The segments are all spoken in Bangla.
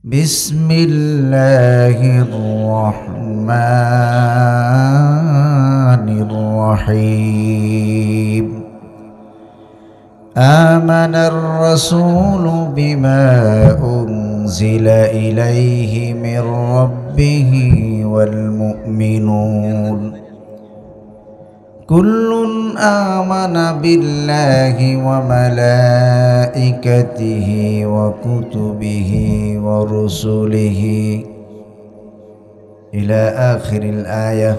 بسم الله الرحمن الرحيم آمن الرسول بما أنزل إليه من ربه والمؤمنون كل آمن بالله وملائكته وكتبه ورسله إلى آخر الآية।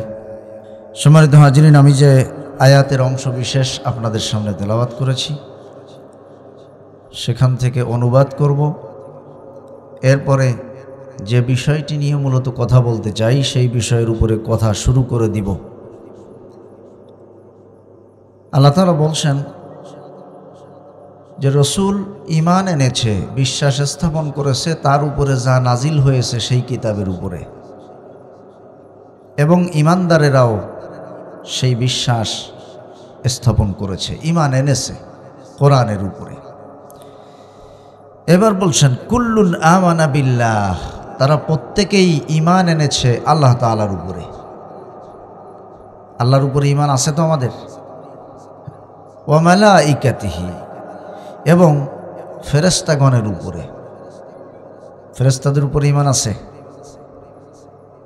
সম্মানিত হাজিরিন, আমি যে আয়াতের অংশ বিশেষ আপনাদের সামনে তেলাওয়াত করেছি সেখান থেকে অনুবাদ করব। এরপরে যে বিষয়টি নিয়ে মূলত কথা বলতে চাই সেই বিষয়ের উপরে কথা শুরু করে দিব। আল্লাহ তাআলা বলছেন যে রসুল ঈমান এনেছে, বিশ্বাস স্থাপন করেছে তার উপরে যা নাজিল হয়েছে সেই কিতাবের উপরে, এবং ঈমানদারেরাও সেই বিশ্বাস স্থাপন করেছে, ঈমান এনেছে কোরআনের উপরে। এবার বলছেন কুল্লুন আমানা বিল্লাহ, তারা প্রত্যেকেই ঈমান এনেছে আল্লাহ তাআলার উপরে। আল্লাহর উপরে ঈমান আছে তো আমাদের, ওয়া মালাইকাতিহি, এবং ফেরেশতাগণের উপরে। ফেরেশতাদের উপরে ঈমান আছে।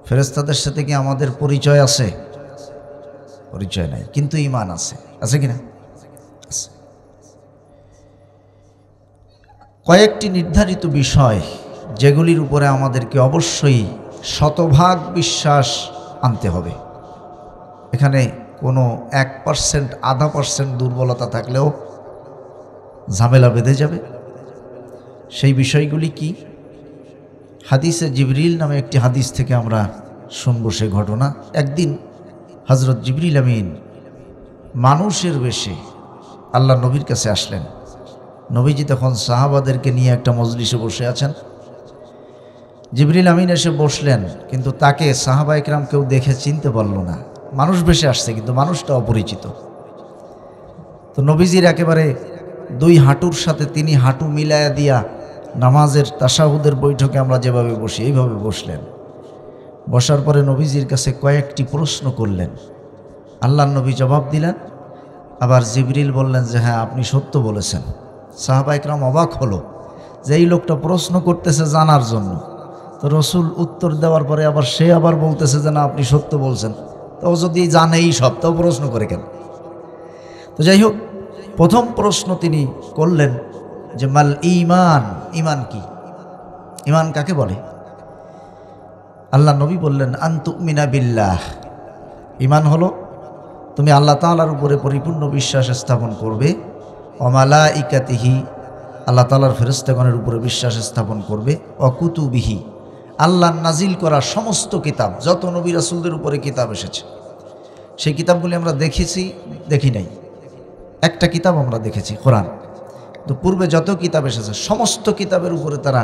ফেরেশতাদের সাথে কি আমাদের পরিচয় আছে? পরিচয় নাই, কিন্তু ঈমান আছে। আছে কিনা? আছে। কয়েকটি নির্ধারিত বিষয় যেগুলির উপরে আমাদেরকে অবশ্যই শতভাগ বিশ্বাস আনতে হবে। এখানে কোনো 1%, 0.5% দুর্বলতা থাকলেও ঝামেলা বেঁধে যাবে। সেই বিষয়গুলি কি? হাদিসে জিবরিল নামে একটি হাদিস থেকে আমরা শুনব সে ঘটনা। একদিন হযরত জিবরিল আমিন মানুষের বেশে আল্লাহ নবীর কাছে আসলেন। নবীজি তখন সাহাবাদেরকে নিয়ে একটা মজলিসে বসে আছেন। জিবরিল আমিন এসে বসলেন, কিন্তু তাকে সাহাবা ইকরাম কেউ দেখে চিনতে পারল না। মানুষ বেশে আসছে কিন্তু মানুষটা অপরিচিত। তো নবীজির একেবারে দুই হাঁটুর সাথে তিনি হাঁটু মিলায়া দিয়া নামাজের তাশাহুদের বৈঠকে আমরা যেভাবে বসি এইভাবে বসলেন। বসার পরে নবীজির কাছে কয়েকটি প্রশ্ন করলেন। আল্লাহর নবী জবাব দিলেন। আবার জিবরিল বললেন যে হ্যাঁ, আপনি সত্য বলেছেন। সাহাবা ইকরাম অবাক হলো যে এই লোকটা প্রশ্ন করতেছে জানার জন্য, তো রসুল উত্তর দেওয়ার পরে আবার সে আবার বলতেছে যে না, আপনি সত্য বলছেন। তো যদি জানেই সব, তো প্রশ্ন করে কেন? তো যাই হোক, প্রথম প্রশ্ন তিনি করলেন যে মাল ঈমান, ঈমান কি? ঈমান কাকে বলে? আল্লাহ নবী বললেন আন তুমিনা বিল্লাহ, ঈমান হলো তুমি আল্লাহ তাআলার উপরে পরিপূর্ণ বিশ্বাস স্থাপন করবে। ওয়া মালাইকাতিহি, আল্লাহ তাআলার ফেরেশতাগণের উপরে বিশ্বাস স্থাপন করবে। ওয়া কুতুবিহি, আল্লাহর নাজিল করা সমস্ত কিতাব, যত নবী রাসূলদের উপরে কিতাব এসেছে সেই কিতাবগুলি আমরা দেখেছি, দেখি নাই। একটা কিতাব আমরা দেখেছি, কোরআন। তো পূর্বে যত কিতাব এসেছে সমস্ত কিতাবের উপরে তারা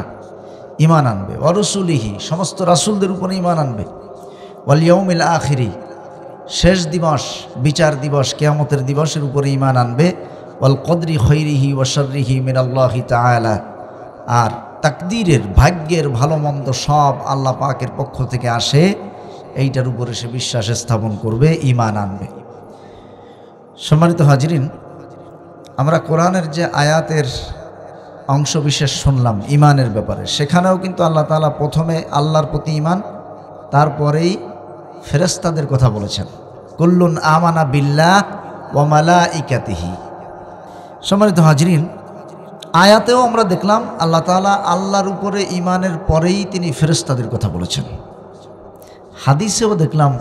ঈমান আনবে। ওয়া রাসূলিহি, সমস্ত রাসূলদের উপরে ঈমান আনবে। ওয়াল ইয়াউমিল আখিরি, শেষ দিবস, বিচার দিবস, কিয়ামতের দিবসের উপরে ঈমান আনবে। ওয়াল কদরি খাইরিহি ওয়া শাররিহি মিনাল্লাহি তাআলা, আর তাকদীরের, ভাগ্যের ভালো মন্দ সব আল্লাহ পাকের পক্ষ থেকে আসে, এইটার উপরে সে বিশ্বাস স্থাপন করবে, ঈমান আনবে। সম্মানিত হাজিরিন, আমরা কোরআনের যে আয়াতের অংশ বিশেষ শুনলাম ঈমানের ব্যাপারে, সেখানেও কিন্তু আল্লাহ তাআলা প্রথমে আল্লাহর প্রতি ঈমান, তারপরেই ফেরেশতাদের কথা বলেছেন। কুল্লুন আমানা বিল্লাহ ওয়া মালাইকাতিহি। সম্মানিত হাজিরিন, আয়াতেও আমরা দেখলাম আল্লাহ তাআলা আল্লাহর উপরে ঈমানের পরেই তিনি ফেরেশতাদের কথা বলেছেন। হাদিসেও দেখলাম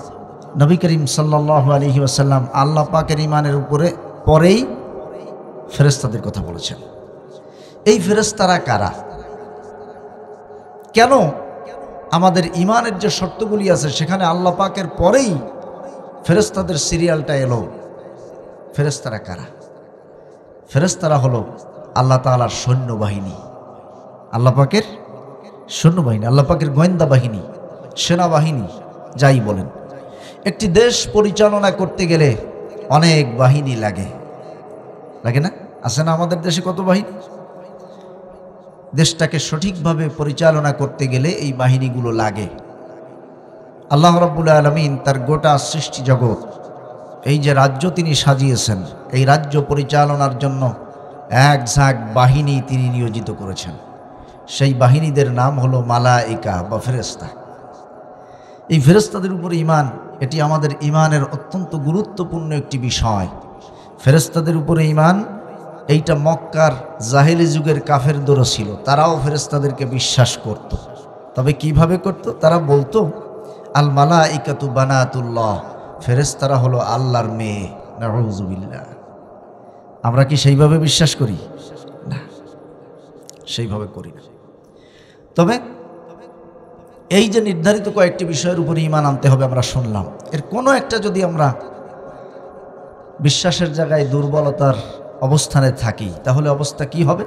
নবী করিম সাল্লাল্লাহু আলাইহি ওয়াসাল্লাম আল্লাহ পাকের ঈমানের উপরে পরেই ফেরেশতাদের কথা বলেছেন। এই ফেরেশতারা কারা? কেন আমাদের ঈমানের যে শর্তগুলি আছে সেখানে আল্লাহ পাকের পরেই ফেরেশতাদের সিরিয়ালটা এলো? ফেরেশতারা কারা? ফেরেশতারা হলো আল্লাহ তাআলার সৈন্যবাহিনী, আল্লাহ পাকের সৈন্যবাহিনী, আল্লাহ পাকের গোয়েন্দা বাহিনী, সেনাবাহিনী, যাই বলেন। একটি দেশ পরিচালনা করতে গেলে অনেক বাহিনী লাগে, লাগে না? আছে না আমাদের দেশে কত বাহিনী? দেশটাকে সঠিকভাবে পরিচালনা করতে গেলে এই বাহিনীগুলো লাগে। আল্লাহ রাব্বুল আলামিন তার গোটা সৃষ্টি জগৎ, এই যে রাজ্য তিনি সাজিয়েছেন, এই রাজ্য পরিচালনার জন্য এক ঝাঁক বাহিনী তিনি নিয়োজিত করেছেন। সেই বাহিনীদের নাম হলো মালাইকা বা ফেরেশতা। এই ফেরেশতাদের উপর ঈমান, এটি আমাদের ঈমানের অত্যন্ত গুরুত্বপূর্ণ একটি বিষয়। ফেরেশতাদের উপরে ঈমান, এইটা মক্কার জাহেলি যুগের কাফেরদেরও ছিল। তারাও ফেরেশতাদেরকে বিশ্বাস করত। তবে কিভাবে করত? তারা বলতো আল মালাইকাতু বানাতুল্লাহ, ফেরেশতারা হলো আল্লাহর মেয়ে। নাউযুবিল্লাহ। আমরা কি সেইভাবে বিশ্বাস করি? না, সেইভাবে করি না। তবে এই যে নির্ধারিত কয়েকটি বিষয়ের উপরে ঈমান আনতে হবে আমরা শুনলাম, এর কোনো একটা যদি আমরা বিশ্বাসের জায়গায় দুর্বলতার অবস্থানে থাকি, তাহলে অবস্থা কি হবে?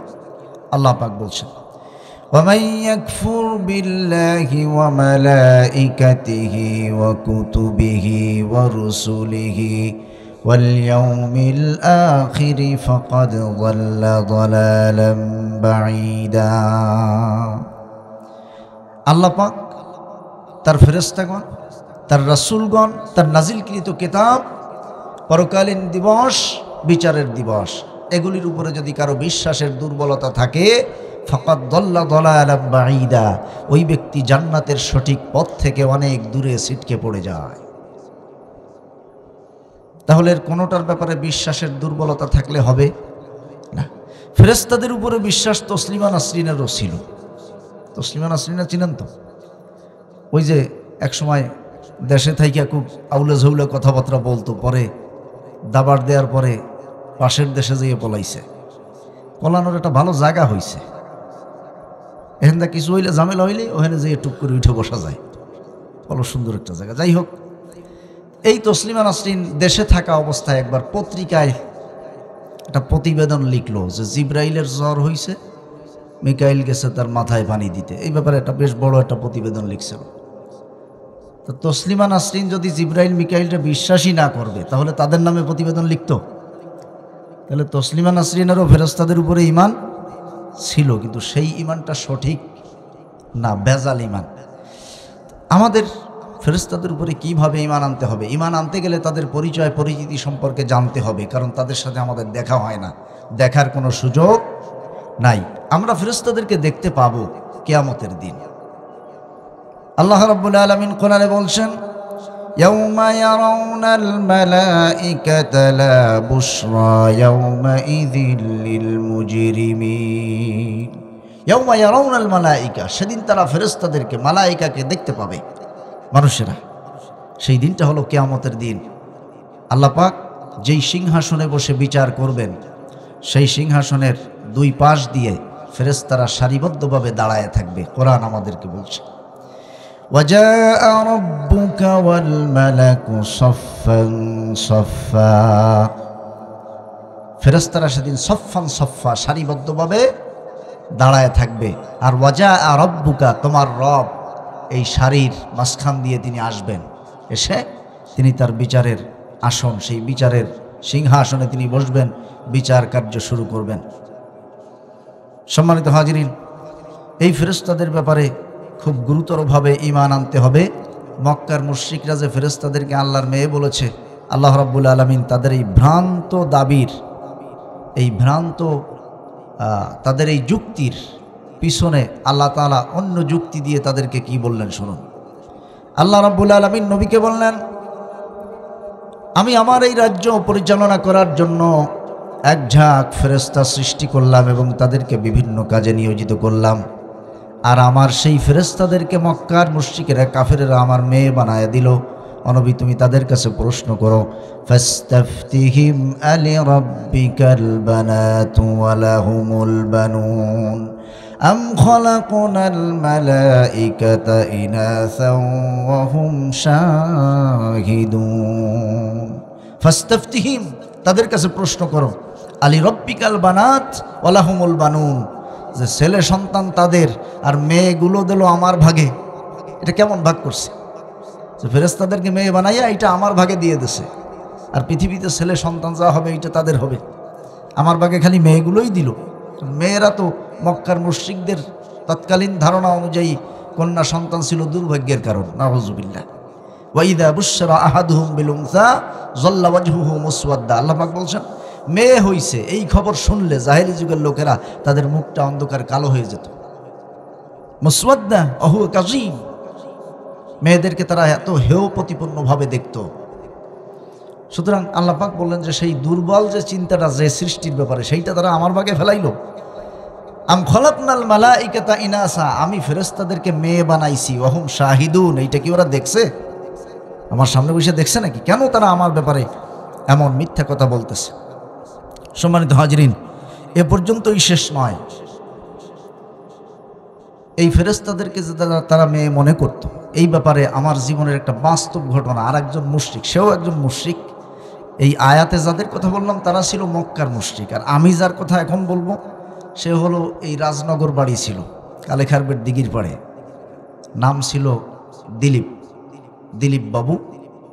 আল্লাহ পাক বলছেন, وَمَن يَكْفُرْ بِاللَّهِ وَمَلَائِكَتِهِ وَكُتُبِهِ وَرُسُلِهِ وَالْيَوْمِ الْآخِرِ فَقَدْ ضَلَّ ضَلَالًا بَعِيدًا। আল্লাহ পাক তার ফেরেশতাগণ, তার রাসূলগণ, তার নাজিলকৃত কিতাব, পরকালীন দিবস, বিচারের দিবস, এগুলির উপরে যদি কারো বিশ্বাসের দুর্বলতা থাকে, ফাকাদ দাল্লা দালালাম বাঈদা, ওই ব্যক্তি জান্নাতের সঠিক পথ থেকে অনেক দূরে ছিটকে পড়ে যায়। তাহলে এর কোনোটার ব্যাপারে বিশ্বাসের দুর্বলতা থাকলে হবে না। ফেরেশতাদের উপরে বিশ্বাস তসলিমা নাসরিনেরও ছিল। তসলিমা নাসরিনা চিনেন তো? ওই যে একসময় দেশে থাইকা খুব আউলে ঝৌলে কথাবার্তা বলতো, পরে দাবার দেওয়ার পরে পাশের দেশে যেয়ে পলাইছে। পলানোর একটা ভালো জায়গা হয়েছে, এখানটা কিছু হইলে ঝামেলা হইলে ওখানে যেয়ে টুক করে উঠে বসা যায়, ভালো সুন্দর একটা জায়গা। যাই হোক, এই তসলিমা নাসরিন দেশে থাকা অবস্থায় একবার পত্রিকায় একটা প্রতিবেদন লিখলো যে জিব্রাইলের জ্বর হয়েছে, মিকাইল গেছে তার মাথায় পানি দিতে। এই ব্যাপারে একটা বেশ বড় একটা প্রতিবেদন লিখছিল। তো তসলিমা নাসরিন যদি জিব্রাইল মিকাইলটা বিশ্বাসই না করবে, তাহলে তাদের নামে প্রতিবেদন লিখতো? তাহলে তসলিমা নাসরিনেরও ফেরেশতাদের উপরে ঈমান ছিল, কিন্তু সেই ঈমানটা সঠিক না, ভেজাল ঈমান। আমাদের ফেরেশতাদের উপরে কিভাবে ঈমান আনতে হবে? ঈমান আনতে গেলে তাদের পরিচয় পরিচিতি সম্পর্কে জানতে হবে, কারণ তাদের সাথে আমাদের দেখা হয় না, দেখার কোনো সুযোগ নাই। আমরা ফেরেশতাদেরকে দেখতে পাবো কিয়ামতের দিন। আল্লাহ রাব্বুল আলামিন কোরআনে বলছেন, ইয়াউমা ইয়ারাউনাল মালাইকাতা লা বুশরা ইয়াউমাইযিল লিল মুজরিমিন। ইয়াউমা ইয়ারাউনাল মালাইকা, সেদিন তারা ফেরেশতাদেরকে, মালাইকাকে দেখতে পাবে মানুষেরা। সেই দিনটা হলো কিয়ামতের দিন। আল্লাহ পাক যেই সিংহাসনে বসে বিচার করবেন, সেই সিংহাসনের দুই পাশ দিয়ে ফেরেশতারা সারিবদ্ধভাবে দাঁড়ায় থাকবে। কোরআন আমাদেরকে বলছে, وَجَاءَ رَبُّكَ وَالْمَلَكُ صَفًّا صَفًّا। ফেরেশতারা সেদিন সফান সফা সারিবদ্ধভাবে দাঁড়ায় থাকবে। আর ওয়াজাআ রাব্বুকা, তোমার রব এই সারির মাঝখান দিয়ে তিনি আসবেন, এসে তিনি তার বিচারের আসন, সেই বিচারের সিংহাসনে তিনি বসবেন, বিচার কার্য শুরু করবেন। সম্মানিত হাজিরিন, এই ফেরেশতাদের ব্যাপারে খুব গুরুতরভাবে ঈমান আনতে হবে। মক্কার মুশরিকরা যে ফেরেশতাদেরকে আল্লাহর মেয়ে বলেছে, আল্লাহ রাব্বুল আলামিন তাদের এই ভ্রান্ত দাবির, এই ভ্রান্ত তাদের এই যুক্তির পিছনে আল্লাহ তাআলা অন্য যুক্তি দিয়ে তাদেরকে কি বললেন শুনুন। আল্লাহ রাব্বুল আলামিন নবীকে বললেন, আমি আমার এই রাজ্য পরিচালনা করার জন্য এক ঝাঁক ফেরেশতা সৃষ্টি করলাম এবং তাদেরকে বিভিন্ন কাজে নিয়োজিত করলাম। আর আমার সেই ফেরেশতাদেরকে মক্কার মুশরিকেরা, কাফেরেরা আমার মেয়ে বানায় দিল। অনবী, তুমি তাদের কাছে প্রশ্ন করো, ফাস্তাফতিহিম আলি রাব্বিকাল বানাতু ওয়া লাহুমুল বানুন আম খালাকনাল মালাইকাতা ইনাসাও ওয়া হুম শাহিদুন। ফাস্তাফতিহিম, তাদের কাছে প্রশ্ন করো, আলি রাব্বিকাল বানাত ওয়া লাহুমুল বানুন, যে ছেলে সন্তান তাদের আর মেয়েগুলো দিল আমার ভাগে। এটা কেমন ভাগ করছে? যে ফেরেশতাদেরকে মেয়ে বানাইয়া এটা আমার ভাগে দিয়ে দিছে, আর পৃথিবীতে ছেলে সন্তান যা হবে এটা তাদের হবে, আমার ভাগে খালি মেয়েগুলোই দিল। মেয়েরা তো মক্কার মুশরিকদের তৎকালীন ধারণা অনুযায়ী কন্যা সন্তান ছিল দুর্ভাগ্যের কারণ, নাউযুবিল্লাহ। ওয়া ইযা বুশরা আহাদুহুম বিল উনসা যাল্লা ওয়াজহুহু মুসওয়াদ্দা, আল্লাহ পাক বলছেন মেয়ে হইছে এই খবর শুনলে জাহেলি যুগের লোকেরা তাদের মুখটা অন্ধকার কালো হয়ে যেত। মুসওয়াদ্দা ওয়া হুয়া কাযীম, মেয়েদেরকে তারা এত হেয় প্রতিপন্নভাবে দেখত। সুতরাং আল্লাহ পাক বললেন যে সেই দুর্বল যে চিন্তাটা যে সৃষ্টির ব্যাপারে সেইটা তারা আমার ভাগে ফেলাইলো। আম খলাকনাল মালাইকাতা ইনাসা, আমি ফেরেশতাদেরকে মেয়ে বানাইছি, ওয়াহুম শাহিদুন, এইটা কি ওরা দেখছে? আমার সামনে বসে দেখছে নাকি? কেন তারা আমার ব্যাপারে এমন মিথ্যা কথা বলতেছে? সম্মানিত হাজরিন, এ পর্যন্তই শেষ নয়। এই ফেরেশতাদেরকে যে তারা মেয়ে মনে করত, এই ব্যাপারে আমার জীবনের একটা বাস্তব ঘটনা। আর একজন মুশরিক, সেও একজন মুশরিক, এই আয়াতে যাদের কথা বললাম তারা ছিল মক্কার মুশরিক। আর আমি যার কথা এখন বলবো সে হলো এই রাজনগর বাড়ি ছিল কালেখারবেট দিঘির পাড়ে, নাম ছিল দিলীপ বাবু।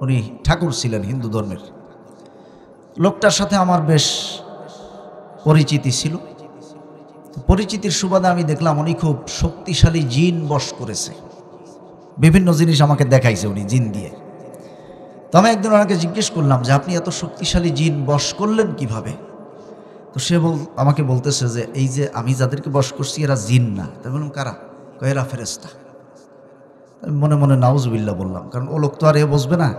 উনি ঠাকুর ছিলেন হিন্দু ধর্মের। লোকটার সাথে আমার বেশ পরিচিতি ছিল। পরিচিতির সুবাদে আমি দেখলাম উনি খুব শক্তিশালী জিন বশ করেছে, বিভিন্ন জিনিস আমাকে দেখাইছে উনি জিন দিয়ে। তো আমি একদিন ওনাকে জিজ্ঞেস করলাম যে আপনি এত শক্তিশালী জিন বশ করলেন কিভাবে? তো সে আমাকে বলতেছে যে এই যে আমি যাদেরকে বশ করছি এরা জিন না। তাই বললাম কারা? এরা ফেরেশতা। আমি মনে মনে নাউজুবিল্লাহ বললাম, কারণ ও লোক তো আর এ বসবে না।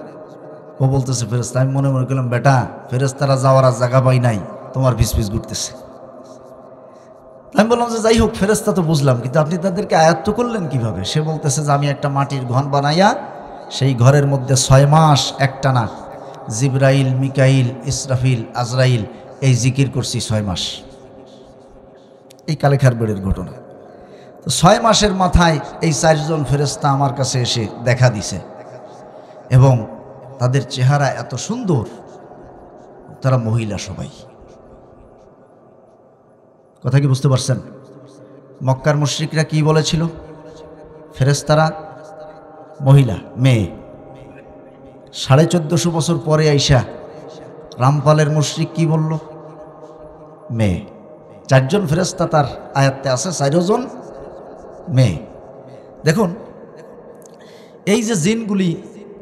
ও বলতেছে ফেরেশতা। আমি মনে মনে করলাম বেটা, ফেরেশতারা যাওয়ার আর জায়গা পাই নাই, তোমার ভিস ঘুরতেছে। আমি বললাম যে যাই হোক, ফেরেশতা তো বুঝলাম, কিন্তু আপনি তাদেরকে আয়ত্ত করলেন কিভাবে? সে বলতেছে যে আমি একটা মাটির ঘর বানাইয়া সেই ঘরের মধ্যে 6 মাস একটানা জিবরাইল, মিকাইল, ইসরাফিল, আজরাইল এই জিকির করছি 6 মাস। এই কালেখারবেড়ের ঘটনা। তো 6 মাসের মাথায় এই 4 জন ফেরেশতা আমার কাছে এসে দেখা দিছে, এবং তাদের চেহারা এত সুন্দর, তারা মহিলা সবাই। কথা কি বুঝতে পারছেন? মক্কার মুশরিকরা কি বলেছিল? ফেরেশতারা মহিলা, মেয়ে। 1450 বছর পরে আইসা রামপালের মুশরিক কি বলল? মেয়ে। 4 জন ফেরেশতা তার আয়াতে আছে, 4 জন মেয়ে। দেখুন এই যে জিনগুলি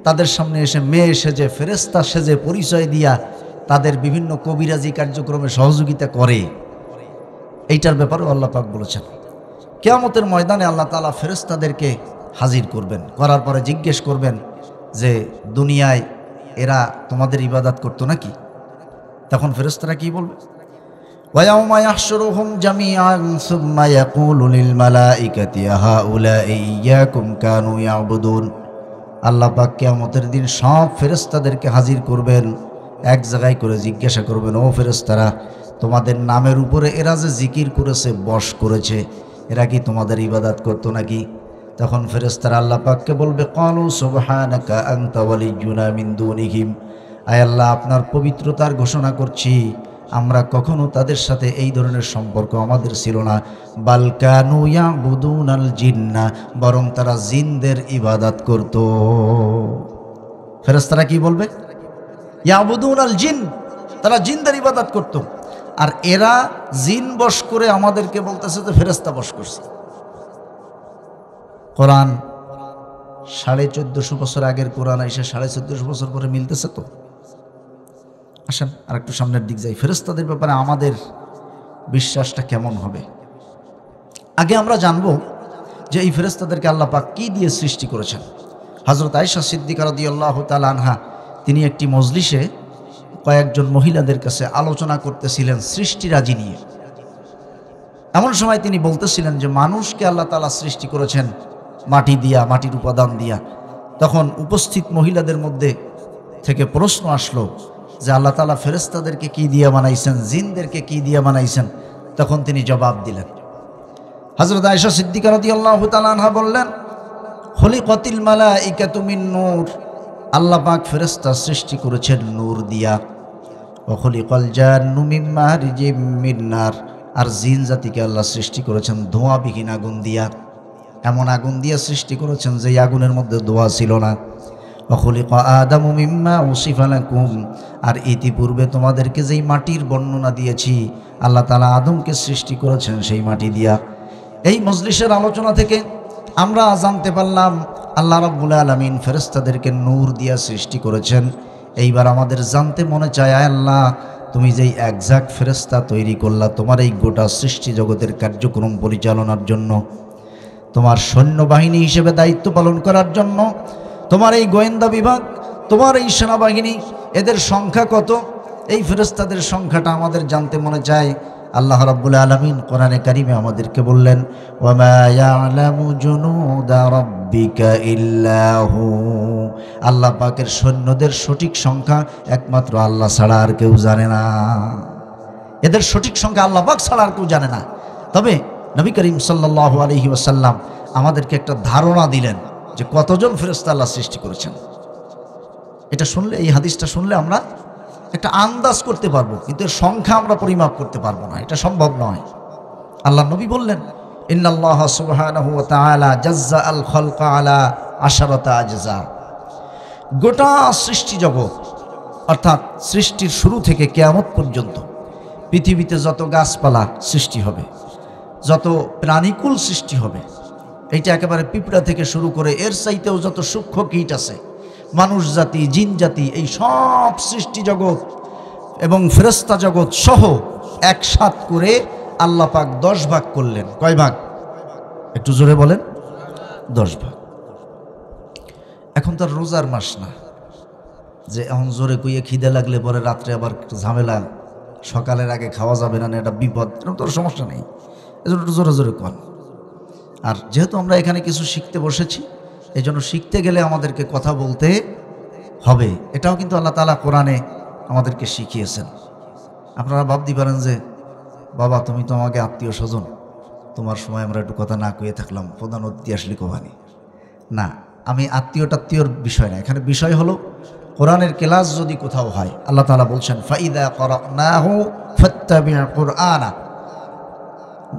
তাদের সামনে এসে মেয়ে সেজে, ফেরেশতা সেজে পরিচয় দিয়া তাদের বিভিন্ন কবিরাজি কার্যক্রমে সহযোগিতা করে, এইটার ব্যাপারেও আল্লাহ পাক বলেছেন কিয়ামতের ময়দানে আল্লাহ তাআলা ফেরেশতাদেরকে হাজির করবেন, করার পরে জিজ্ঞেস করবেন যে দুনিয়ায় এরা তোমাদের ইবাদত করতো নাকি? তখন ফেরেশতারা কি বলবে? ওয়ায়াউমা ইয়াহশুরুহুম জামিআন সুম্মা ইয়াকুলু লিল মালাইকাতি হাউলাই ইয়াকুম কানু ইয়াবুদুন। আল্লাহ পাক কিয়ামতের দিন সব ফেরেশতাদেরকে হাজির করবেন, এক জায়গায় করে জিজ্ঞাসা করবেন, ও ফেরেশতারা, তোমাদের নামের উপরে এরা যে জিকির করেছে, বশ করেছে, এরা কি তোমাদের ইবাদত করতো নাকি? তখন ফেরেশতারা আল্লাহ পাককে বলবে, ক্বালু সুবহানাকা আনতা ওয়ালিয়্যুনা মিন দুনিহিম, আয় আল্লাহ আপনার পবিত্রতার ঘোষণা করছি, আমরা কখনো তাদের সাথে এই ধরনের সম্পর্ক আমাদের ছিল না। বাল কানু ইয়াবুদুনাল জিন্না, বরং তারা জিনদের ইবাদত করত। ফেরেশতারা কি বলবে? ইয়াবুদুনাল জিন, তারা জিনদের ইবাদত করত। আর এরা জিন বশ করে আমাদেরকে বলতেছে যে ফেরেশতা বশ করছে। কোরআন 1450 বছর আগের কোরআন এসে 1450 বছর পরে মিলতেছে তো? আসেন আর একটু সামনের দিক যাই। ফেরেশতাদের ব্যাপারে আমাদের বিশ্বাসটা কেমন হবে? আগে আমরা জানবো যে এই ফেরেশতাদেরকে আল্লাহ পাক কি দিয়ে সৃষ্টি করেছেন। হযরত আয়েশা সিদ্দিকা রাদিয়াল্লাহু তাআলা আনহা তিনি একটি মজলিসে কয়েকজন মহিলাদের কাছে আলোচনা করতেছিলেন সৃষ্টিরাজি নিয়ে। এমন সময় তিনি বলতেছিলেন যে মানুষকে আল্লাহ তাআলা সৃষ্টি করেছেন মাটি দিয়া, মাটির উপাদান দিয়া। তখন উপস্থিত মহিলাদের মধ্যে থেকে প্রশ্ন আসলো যে আল্লাহ তাআলা ফেরেশতাদেরকে কি দিয়ে বানাইছেন, জিনদেরকে কি দিয়ে বানাইছেন? তখন তিনি জবাব দিলেন। হযরত আয়েশা সিদ্দিকা রাদিয়াল্লাহু তাআলা আনহা বললেন, খুলিকাতিল মালাইকাতু মিন নূর, আল্লাহ পাক ফেরেশতা সৃষ্টি করেছেন নূর দিয়া। ওয়া খুলিকাল জান্নু মিন মারিজিম মিন নার, আর জিন জাতিকে আল্লাহ সৃষ্টি করেছেন ধোঁয়াবিহীন আগুন দিয়া। এমন আগুন দিয়ে সৃষ্টি করেছেন যে আগুনের মধ্যে ধোঁয়া ছিল না। ওয়াখুলিকা আদামু মিম্মা উসিফা লাকুম, আর ইতিপূর্বে তোমাদেরকে যেই মাটির বর্ণনা দিয়েছি, আল্লাহ তাআলা আদমকে সৃষ্টি করেছেন সেই মাটি দিয়া। এই মজলিসের আলোচনা থেকে আমরা জানতে পারলাম আল্লাহ রাব্বুল আলামিন ফেরেশতাদেরকে নূর দিয়া সৃষ্টি করেছেন। এইবার আমাদের জানতে মনে চায়, আয় আল্লাহ, তুমি যেই একজাক্ট ফেরেশতা তৈরি করলা তোমার এই গোটা সৃষ্টি জগতের কার্যক্রম পরিচালনার জন্য, তোমার সৈন্যবাহিনী হিসেবে দায়িত্ব পালন করার জন্য, তোমার এই গোয়েন্দা বিভাগ, তোমার এই সেনাবাহিনী, এদের সংখ্যা কত? এই ফেরেশতাদের সংখ্যাটা আমাদের জানতে মনে চায়। আল্লাহ রাব্বুল আলামিন কোরআনে কারিমে আমাদেরকে বললেন, ওয়ামা ইয়ালামু জুনুদা রাব্বিকা ইল্লা হু, আল্লাহ পাকের সৈন্যদের সঠিক সংখ্যা একমাত্র আল্লাহ ছাড়া আর কেউ জানে না। এদের সঠিক সংখ্যা আল্লাহ পাক ছাড়া আর কেউ জানে না। তবে নবী করিম সাল্লাল্লাহু আলাইহি ওয়াসাল্লাম আমাদেরকে একটা ধারণা দিলেন যে কতজন ফেরেশতা আল্লাহ সৃষ্টি করেছেন। এটা শুনলে, এই হাদিসটা শুনলে আমরা একটা আন্দাজ করতে পারবো, কিন্তু এর সংখ্যা আমরা পরিমাপ করতে পারবো না, এটা সম্ভব নয়। আল্লাহ নবী বললেন, ইন্নাল্লাহ সুবহানাহু ওয়া তাআলা জাজ্জা আল খালকা আলা আশারাতা আজজা, গোটা সৃষ্টি জগৎ অর্থাৎ সৃষ্টির শুরু থেকে কিয়ামত পর্যন্ত পৃথিবীতে যত গাছপালা সৃষ্টি হবে, যত প্রাণীকুল সৃষ্টি হবে, এইটা একেবারে পিঁপড়া থেকে শুরু করে এর চাইতেও যত সূক্ষ্ম কীট আছে, মানুষ জাতি, জিন জাতি, এই সব সৃষ্টি জগৎ এবং ফেরেশতা জগৎ সহ একসাথ করে আল্লাহ পাক 10 ভাগ করলেন। কয় ভাগ? একটু জোরে বলেন। 10 ভাগ। এখন তার রোজার মাস না যে এখন জোরে কইয়ে খিদে লাগলে পরে রাত্রে আবার একটু ঝামেলা, সকালের আগে খাওয়া যাবে না, এটা বিপদ, এরকম তোর সমস্যা নেই, এজন্য একটু জোরে জোরে কর। আর যেহেতু আমরা এখানে কিছু শিখতে বসেছি, এই জন্য শিখতে গেলে আমাদেরকে কথা বলতে হবে। এটাও কিন্তু আল্লাহ তাআলা কোরআনে আমাদেরকে শিখিয়েছেন। আপনারা ভাবতে পারেন যে বাবা তুমি তো আমাকে আত্মীয় স্বজন, তোমার সময় আমরা একটু কথা না কয়ে থাকলাম, প্রধান অতিথি আসলে কোভানি না। আমি আত্মীয়র বিষয় না, এখানে বিষয় হলো কোরআনের ক্লাস যদি কোথাও হয়, আল্লাহ তাআলা বলছেন ফাইদা করানাহু ফাত্তাবি' কুরআনা,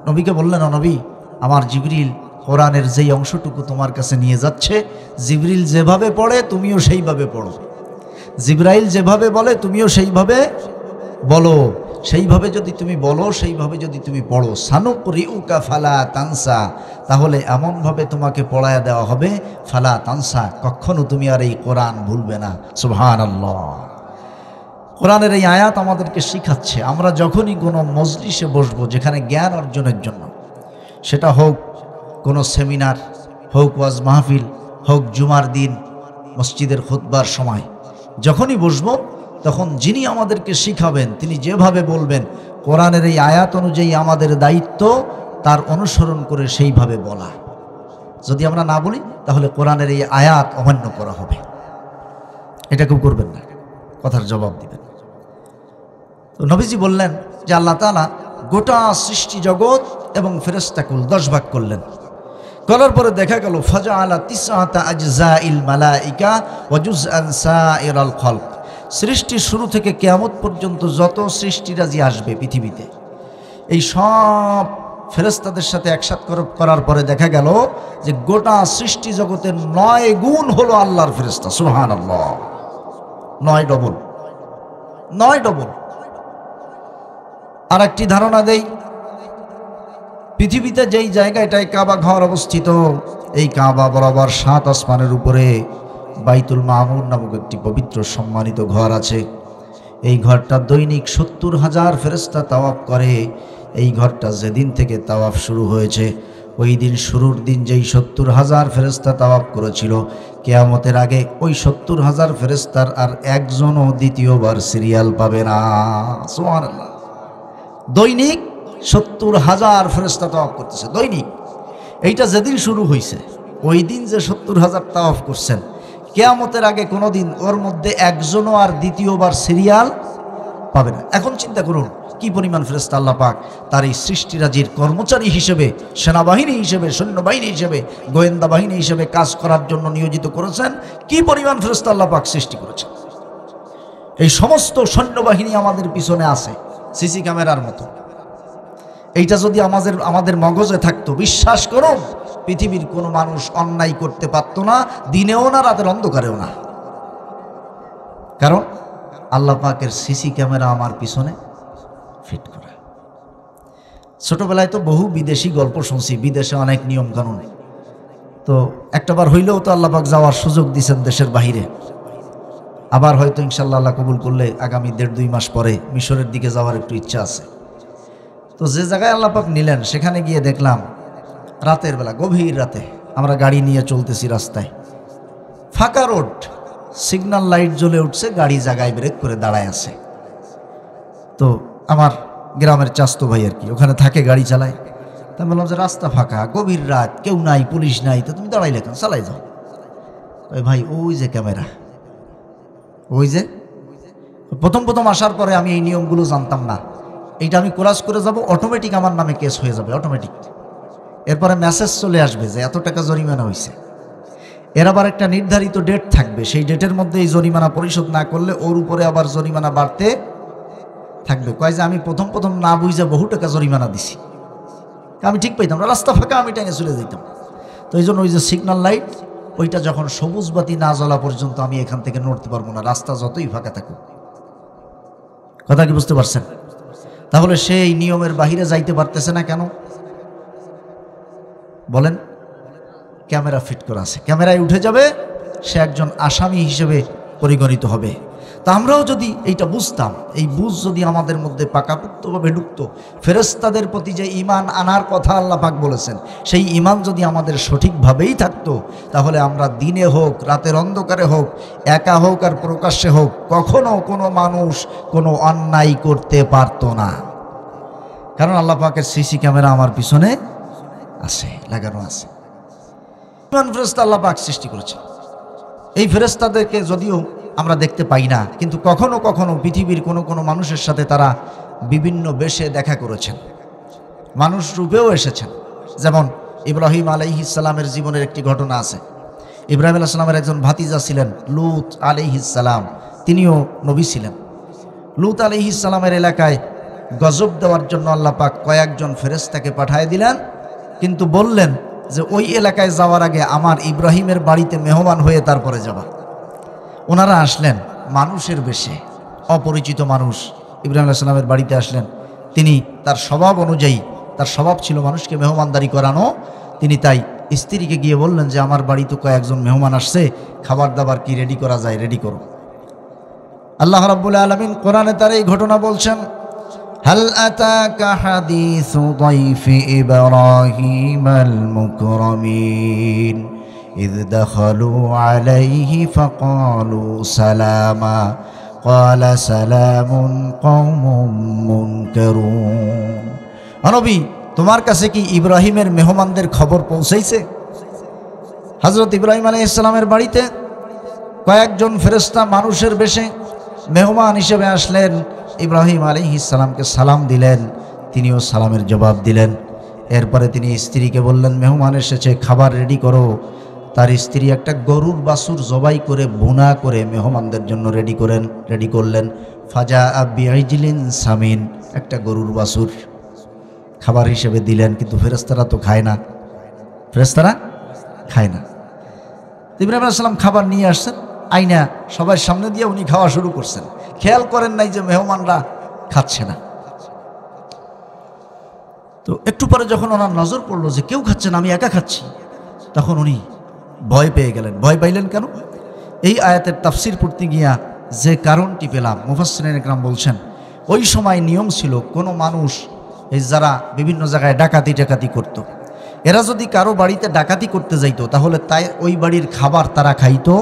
নবীকে বললেন, ও নবী, আমার জিবরিল কোরআনের যেই অংশটুকু তোমার কাছে নিয়ে যাচ্ছে, জিবরিল যেভাবে পড়ে তুমিও সেইভাবে পড়ো, জিবরাইল যেভাবে বলে তুমিও সেইভাবে বলো, সেইভাবে যদি তুমি বলো, সেইভাবে যদি তুমি পড়ো, সানুকরিউকা ফালা তানসা, তাহলে এমনভাবে তোমাকে পড়ায়া দেওয়া হবে, ফালা তানসা, কখনো তুমি আর এই কোরআন ভুলবে না। সুবহানাল্লাহ। কোরআনের এই আয়াত আমাদেরকে শিখাচ্ছে আমরা যখনই কোনো মজলিসে বসবো, যেখানে জ্ঞান অর্জনের জন্য, সেটা হোক কোনো সেমিনার, হোক ওয়াজ মাহফিল, হোক জুমার দিন মসজিদের খুতবার সময়, যখনই বসবো তখন যিনি আমাদেরকে শিখাবেন তিনি যেভাবে বলবেন, কোরআনের এই আয়াত অনুযায়ী আমাদের দায়িত্ব তার অনুসরণ করে সেইভাবে বলা। যদি আমরা না বলি তাহলে কোরআনের এই আয়াত অমান্য করা হবে। এটা কেউ করবেন না, কথার জবাব দিবেন। তো নবীজি বললেন যে আল্লাহ তাআলা গোটা সৃষ্টি জগৎ এবং ফেরেশতাকুল 10 ভাগ করলেন। করার পরে দেখা গেল ফাজআলা তিসআতা আজজাইল মালাইকা ওয়া জুজআন সাইরাল খালক, সৃষ্টির শুরু থেকে কিয়ামত পর্যন্ত যত সৃষ্টিরাজি আসবে পৃথিবীতে, এই সব ফেরেশতাদের সাথে একসাথ করার পরে দেখা গেল যে গোটা সৃষ্টি জগতের 9 গুণ হলো আল্লাহর ফেরেশতা। সুবহানাল্লাহ। 9 ডবল, 9 ডবল। আর একটি ধারণা দেই, পৃথিবীতে যেই জায়গাটায় কাবা ঘর অবস্থিত, এই কাবা বরাবর 7 আসমানের উপরে বাইতুল মামুর নামক একটি পবিত্র সম্মানিত ঘর আছে। এই ঘরটা দৈনিক 70,000 ফেরেশতা তাওয়াফ করে। এই ঘরটা যেদিন থেকে তাওয়াফ শুরু হয়েছে, ওই দিন শুরুর দিন যেই 70,000 ফেরেশতা তাওয়াফ করেছিল, কিয়ামতের আগে ওই 70,000 ফেরেশতার আর একজনও দ্বিতীয়বার সিরিয়াল পাবে না। সুবহানাল্লাহ। দৈনিক 70,000 ফেরেশতা তাওয়াফ করতেছে দৈনিক। এইটা যেদিন শুরু হয়েছে, ওই দিন যে 70,000 তাওয়াফ করছেন, কিয়ামতের আগে কোনো দিন ওর মধ্যে একজনও আর দ্বিতীয়বার সিরিয়াল পাবে না। এখন চিন্তা করুন কি পরিমাণ ফেরেশতা আল্লাহ পাক তার এই সৃষ্টিরাজির কর্মচারী হিসেবে, সেনাবাহিনী হিসেবে, সৈন্যবাহিনী হিসেবে, গোয়েন্দা বাহিনী হিসেবে কাজ করার জন্য নিয়োজিত করেছেন। কি পরিমাণ ফেরেশতা আল্লাহ পাক সৃষ্টি করেছেন। এই সমস্ত সৈন্যবাহিনী আমাদের পিছনে আছে সিসি ক্যামেরার মতো। এইটা যদি আমাদের মগজে থাকতো, বিশ্বাস করুন পৃথিবীর কোনো মানুষ অন্যায় করতে পারতো না, দিনেও না রাতের অন্ধকারেও না। কারণ আল্লাহ পাকের সিসি ক্যামেরা আমার পিছনে ফিট করা। ছোটবেলায় তো বহু বিদেশি গল্প শুনছি, বিদেশে অনেক নিয়ম কানুন। তো একটাবার হইলেও তো আল্লাহ পাক যাওয়ার সুযোগ দিয়েছেন দেশের বাহিরে। আবার হয়তো ইনশাল্লাহ আল্লাহ কবুল করলে আগামী 1.5-2 মাস পরে মিশরের দিকে যাওয়ার একটু ইচ্ছা আছে। তো যে জায়গায় আল্লাহ পাক নিলেন সেখানে গিয়ে দেখলাম রাতের বেলা, গভীর রাতে আমরা গাড়ি নিয়ে চলতেছি রাস্তায়, ফাঁকা রোড, সিগন্যাল লাইট জ্বলে উঠছে, গাড়ি জায়গায় ব্রেক করে দাঁড়ায় আছে। তো আমার গ্রামের চাস্তো ভাই আর কি ওখানে থাকে, গাড়ি চালায়। তা বললাম যে রাস্তা ফাঁকা, গভীর রাত, কেউ নাই, পুলিশ নাই, তো তুমি দাঁড়াইলে কেন, চালাই যাও। ওই ভাই ওই যে ক্যামেরা, ওই যে প্রথম আসার পরে আমি এই নিয়মগুলো জানতাম না। এইটা আমি ক্লাস করে যাব, অটোমেটিক আমার নামে কেস হয়ে যাবে, অটোমেটিক। এরপরে মেসেজ চলে আসবে যে এত টাকা জরিমানা হয়েছে। এর আবার একটা নির্ধারিত ডেট থাকবে, সেই ডেটের মধ্যে এই জরিমানা পরিশোধ না করলে ওর উপরে আবার জরিমানা বাড়তে থাকবে। কয় যে আমি প্রথম না বুঝে বহু টাকা জরিমানা দিছি, আমি ঠিক পাইতাম না, রাস্তা ফাঁকা, আমি টাইনে চলে যেতাম। তো এই জন্য ওই যে সিগন্যাল লাইট, ওইটা যখন সবুজ বাতি না জ্বলা পর্যন্ত আমি এখান থেকে নড়তে পারবো না, রাস্তা যতই ফাঁকা থাকুক। কথা কি বুঝতে পারছেন? তাহলে সেই নিয়মের বাহিরে যাইতে পারতেছে না কেন বলেন? ক্যামেরা ফিট করা আছে, ক্যামেরায় উঠে যাবে, সে একজন আসামি হিসেবে পরিগণিত হবে। তা আমরাও যদি এইটা বুঝতাম, এই বুঝ যদি আমাদের মধ্যে পাকাপোক্তভাবে ঢুকতো, ফেরেশতাদের প্রতি যে ঈমান আনার কথা আল্লাহ পাক বলেছেন, সেই ঈমান যদি আমাদের সঠিকভাবেই থাকতো, তাহলে আমরা দিনে হোক, রাতের অন্ধকারে হোক, একা হোক আর প্রকাশ্যে হোক, কখনো কোনো মানুষ কোনো অন্যায় করতে পারতো না। কারণ আল্লাহ পাকের সিসি ক্যামেরা আমার পিছনে আছে, লাগানো আছে। ফেরেশতা আল্লাহ পাক সৃষ্টি করেছেন। এই ফেরেশতাদেরকে যদিও আমরা দেখতে পাই না, কিন্তু কখনো কখনো পৃথিবীর কোনো মানুষের সাথে তারা বিভিন্ন বেশে দেখা করেছেন, মানুষ রূপেও এসেছেন। যেমন ইব্রাহিম আলাইহিস সালামের জীবনের একটি ঘটনা আছে। ইব্রাহিম আলাইহিস সালামের একজন ভাতিজা ছিলেন লূত আলাইহিস সালাম, তিনিও নবী ছিলেন। লূত আলাইহিস সালামের এলাকায় গজব দেওয়ার জন্য আল্লাহ পাক কয়েকজন ফেরেশতাকে পাঠিয়ে দিলেন, কিন্তু বললেন যে ওই এলাকায় যাওয়ার আগে আমার ইব্রাহিমের বাড়িতে মেহমান হয়ে তারপরে যাবা। ওনারা আসলেন মানুষের বেশে, অপরিচিত মানুষ ইব্রাহিম আলাইহিস সালামের বাড়িতে আসলেন। তিনি তার স্বভাব অনুযায়ী, তার স্বভাব ছিল মানুষকে মেহমানদারি করানো, তিনি তাই স্ত্রীকে গিয়ে বললেন যে আমার বাড়িতে কয়েকজন মেহমান আসছে, খাবার দাবার কি রেডি করা যায়, রেডি করো। আল্লাহ রাব্বুল আলামিন কোরআনে তার এই ঘটনা বলছেন, হাল আতাকা হাদিসু দাইফি ইব্রাহিমাল মুকরামিন إذ دخلوا عليه فقالوا سلاما قال سلام قوم منكرون। নবী, তোমার কাছে কি ইব্রাহিমের মেহমানদের খবর পৌঁছেছে? হযরত ইব্রাহিম আলাইহিস সালামের বাড়িতে কয়েকজন ফেরেশতা মানুষের বেশে মেহমান হিসেবে আসলেন। ইব্রাহিম আলাইহিস সালামকে সালাম দিলেন, তিনিও সালামের জবাব দিলেন। এরপরে তিনি স্ত্রীকে বললেন, মেহমান এসেছে, খাবার রেডি করো। তার স্ত্রী একটা গরুর বাছুর জবাই করে বোনা করে মেহমানদের জন্য রেডি করলেন। ফাজা বিআইজিলিন সামিন, একটা গরুর বাছুর খাবার হিসেবে দিলেন। কিন্তু ফেরেশতারা তো খায় না, ফেরেশতারা খায় না। ইব্রাহিম আলাইহিস সালাম খাবার নিয়ে আসছেন, আইনা সবার সামনে দিয়ে উনি খাওয়া শুরু করছেন, খেয়াল করেন নাই যে মেহমানরা খাচ্ছে না। তো একটু পরে যখন ওনার নজর পড়লো যে কেউ খাচ্ছে না, আমি একা খাচ্ছি, তখন উনি ভয় পেয়ে গেলেন। ভয় পাইলেন কেন? এই আয়াতের তাফসির পড়তে গিয়া যে কারণটি পেলাম, মুফাসসিরিন ইকরাম বলছেন, ওই সময় নিয়ম ছিল কোনো মানুষ এই যারা বিভিন্ন জায়গায় ডাকাতি করত, এরা যদি কারো বাড়িতে ডাকাতি করতে যাইতো, তাহলে তাই ওই বাড়ির খাবার তারা খাইতো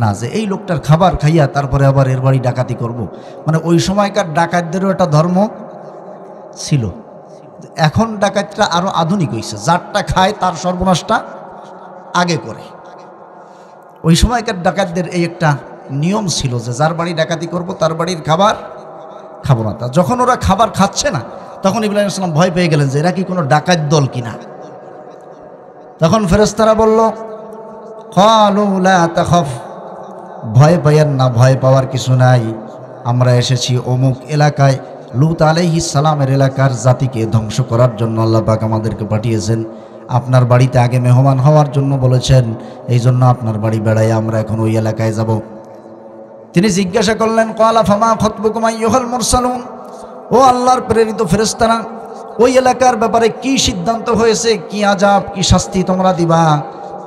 না, যে এই লোকটার খাবার খাইয়া তারপরে আবার এর বাড়ি ডাকাতি করব। মানে ওই সময়কার ডাকাতদেরও একটা ধর্ম ছিল। এখন ডাকাতরা আরো আধুনিক হয়েছে, যারটা খায় তার সর্বনাশটা আগে করে। ওই সময়কার ডাকাতদের এই একটা নিয়ম ছিল যে যার বাড়ি ডাকাতি করব তার বাড়ির খাবার খাবো না। তা যখন ওরা খাবার খাচ্ছে না, তখন ইব্রাহিম আলাইহিস সালাম ভয় পেয়ে গেলেন যে এরা কি কোনো ডাকাত দল কিনা। তখন ফেরেশতারা বলল, ক্বালু লা তাখাফ, ভয় পাইয়েন না, ভয় পাওয়ার কিছু নাই, আমরা এসেছি অমুক এলাকায় লূত আলাইহিস সালামের এলাকার জাতিকে ধ্বংস করার জন্য আল্লাহ পাক আমাদেরকে পাঠিয়েছেন। আপনার বাড়িতে আগে মেহমান হওয়ার জন্য বলেছেন, এই জন্য আপনার বাড়ি বেড়াই আমরা এখন ওই এলাকায় যাব। তিনি জিজ্ঞাসা করলেন, ক্বালা ফামা খাতবুকুম আইয়ুহাল মুরসালুন, ও আল্লাহর প্রেরিত ফেরেশতারা, ওই এলাকার ব্যাপারে কি সিদ্ধান্ত হয়েছে, কি আযাব, কি শাস্তি তোমরা দিবা?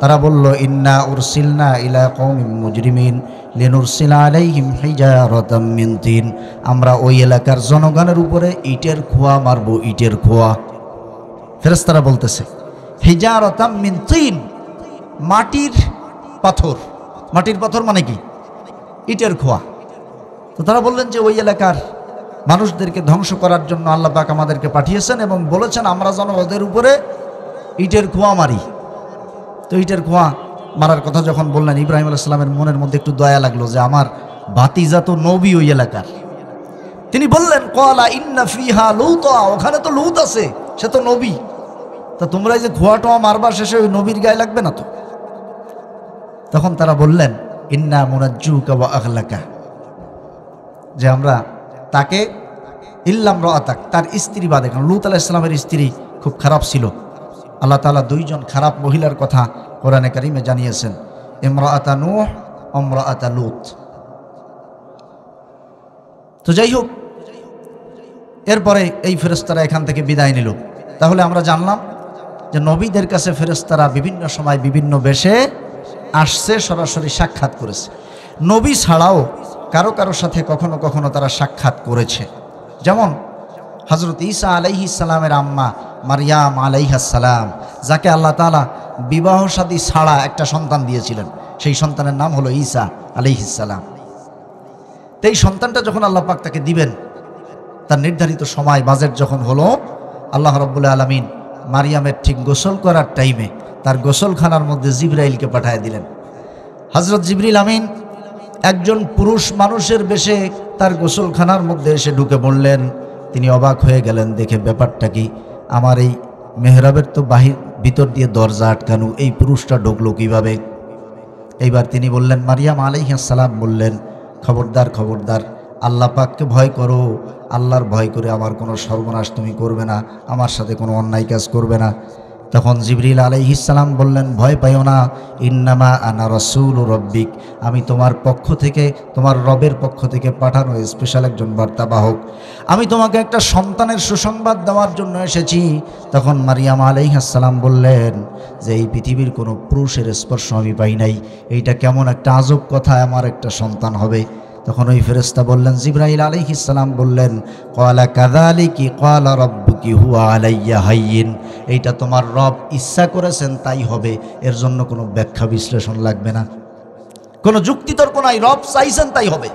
তারা বলল, ইন্না উরসিলনা ইলা কওমিন মুজরিমিন লিনুরসিলা আলাইহিম হিজারাতাম মিন তিন, আমরা ওই এলাকার জনগণের উপরে ইটের খোয়া মারব, ইটের খোয়া। ফেরেশতারা বলতেছে হিজারাতাম মিন তিন, মাটির পাথর। মাটির পাথর মানে কি? ইটের খোয়া। তো তারা বললেন যে ওই এলাকার মানুষদেরকে ধ্বংস করার জন্য আল্লাহ পাক আমাদেরকে পাঠিয়েছেন এবং বলেছেন আমরা যেন ওদের উপরে ইটের খোয়া মারি। তো ইটের খোয়া মারার কথা যখন বললেন, ইব্রাহিম আলাইহিস সালামের মনের মধ্যে একটু দয়া লাগলো যে আমার ভাতিজা তো নবী ওই এলাকার। তিনি বললেন, ক্বালা ইন্না ফিহা লূতা, ওখানে তো লূত আছে, সে তো নবী। তা তোমরা এই যে খোয়াটোয়া মারবা, শেষে ওই নবীর গায়ে লাগবে না তো? তখন তারা বললেন, ইন্না মুনাজ্জুকা ওয়া আহলাকা, যে আমরা তাকে ইল্লাম রাআতাক, তার স্ত্রী বাদে, কারণ লূত আলাইহিস সালামের স্ত্রী খুব খারাপ ছিল। আল্লাহ তাআলা দুইজন খারাপ মহিলার কথা কোরআনে কারিমে জানিয়েছেন, ইমরাআতা নূহ, ইমরাআতা লূত। তো যাই হোক, এরপরে এই ফেরেশতারা এখান থেকে বিদায় নিল। তাহলে আমরা জানলাম যে নবীদের কাছে ফেরেশতারা বিভিন্ন সময় বিভিন্ন বেশে আসছে, সরাসরি সাক্ষাৎ করেছে। নবী ছাড়াও কারো কারোর সাথে কখনো কখনো তারা সাক্ষাৎ করেছে। যেমন হযরত ঈসা আলাইহিস সালামের আম্মা মারইয়াম আলাইহাস সালাম, যাকে আল্লাহ তাআলা বিবাহ শাদী ছাড়া একটা সন্তান দিয়েছিলেন, সেই সন্তানের নাম হলো ঈসা আলাইহিস সালাম। তো এই সন্তানটা যখন আল্লাহ পাক তাকে দিবেন, তার নির্ধারিত সময় বাজেট যখন হলো, আল্লাহ রাব্বুল আলামিন মারিয়ামের ঠিক গোসল করার টাইমে তার গোসলখানার মধ্যে জিবরাইলকে পাঠিয়ে দিলেন। হযরত জিবরিল আমিন একজন পুরুষ মানুষের বেশে তার গোসলখানার মধ্যে এসে ঢুকে পড়লেন। তিনি অবাক হয়ে গেলেন, দেখে ব্যাপারটা কি, আমার এই মেহরাবের তো ভিতর দিয়ে দরজা আটকানো, এই পুরুষটা ঢুকলো কিভাবে? এইবার তিনি বললেন, মারিয়াম আলাইহিস সালাম বললেন, খবরদার খবরদার, আল্লাহ পাককে ভয় করো, আল্লাহর ভয় করে আমার কোনো সর্বনাশ তুমি করবে না, আমার সাথে কোনো অন্যায় কাজ করবে না। তখন জিবরিল আলাইহিস সালাম বললেন, ভয় পাইও না, ইন্নামা আনা রাসূলু রাব্বিক, আমি তোমার পক্ষ থেকে, তোমার রবের পক্ষ থেকে পাঠানো স্পেশাল একজন বার্তাবাহক, আমি তোমাকে একটা সন্তানের সুসংবাদ দেওয়ার জন্য এসেছি। তখন মারিয়াম আলাইহিস সালাম বললেন যে এই পৃথিবীর কোনো পুরুষের স্পর্শ আমি পাই নাই, এইটা কেমন একটা আজব কথা, আমার একটা সন্তান হবে। তখন ওই ফেরেশতা বললেন, জিবরাইল আলাইহিস সালাম বললেন, ক্বালা কাযালিকি ক্বালা রাব্বুকি হুয়া আলাইয়া হায়্যিন, এইটা তোমার রব ইচ্ছা করেছেন তাই হবে, এর জন্য কোনো ব্যাখ্যা বিশ্লেষণ লাগবে না, কোনো যুক্তিতর্ক নাই, রব চাইছেন তাই হবে,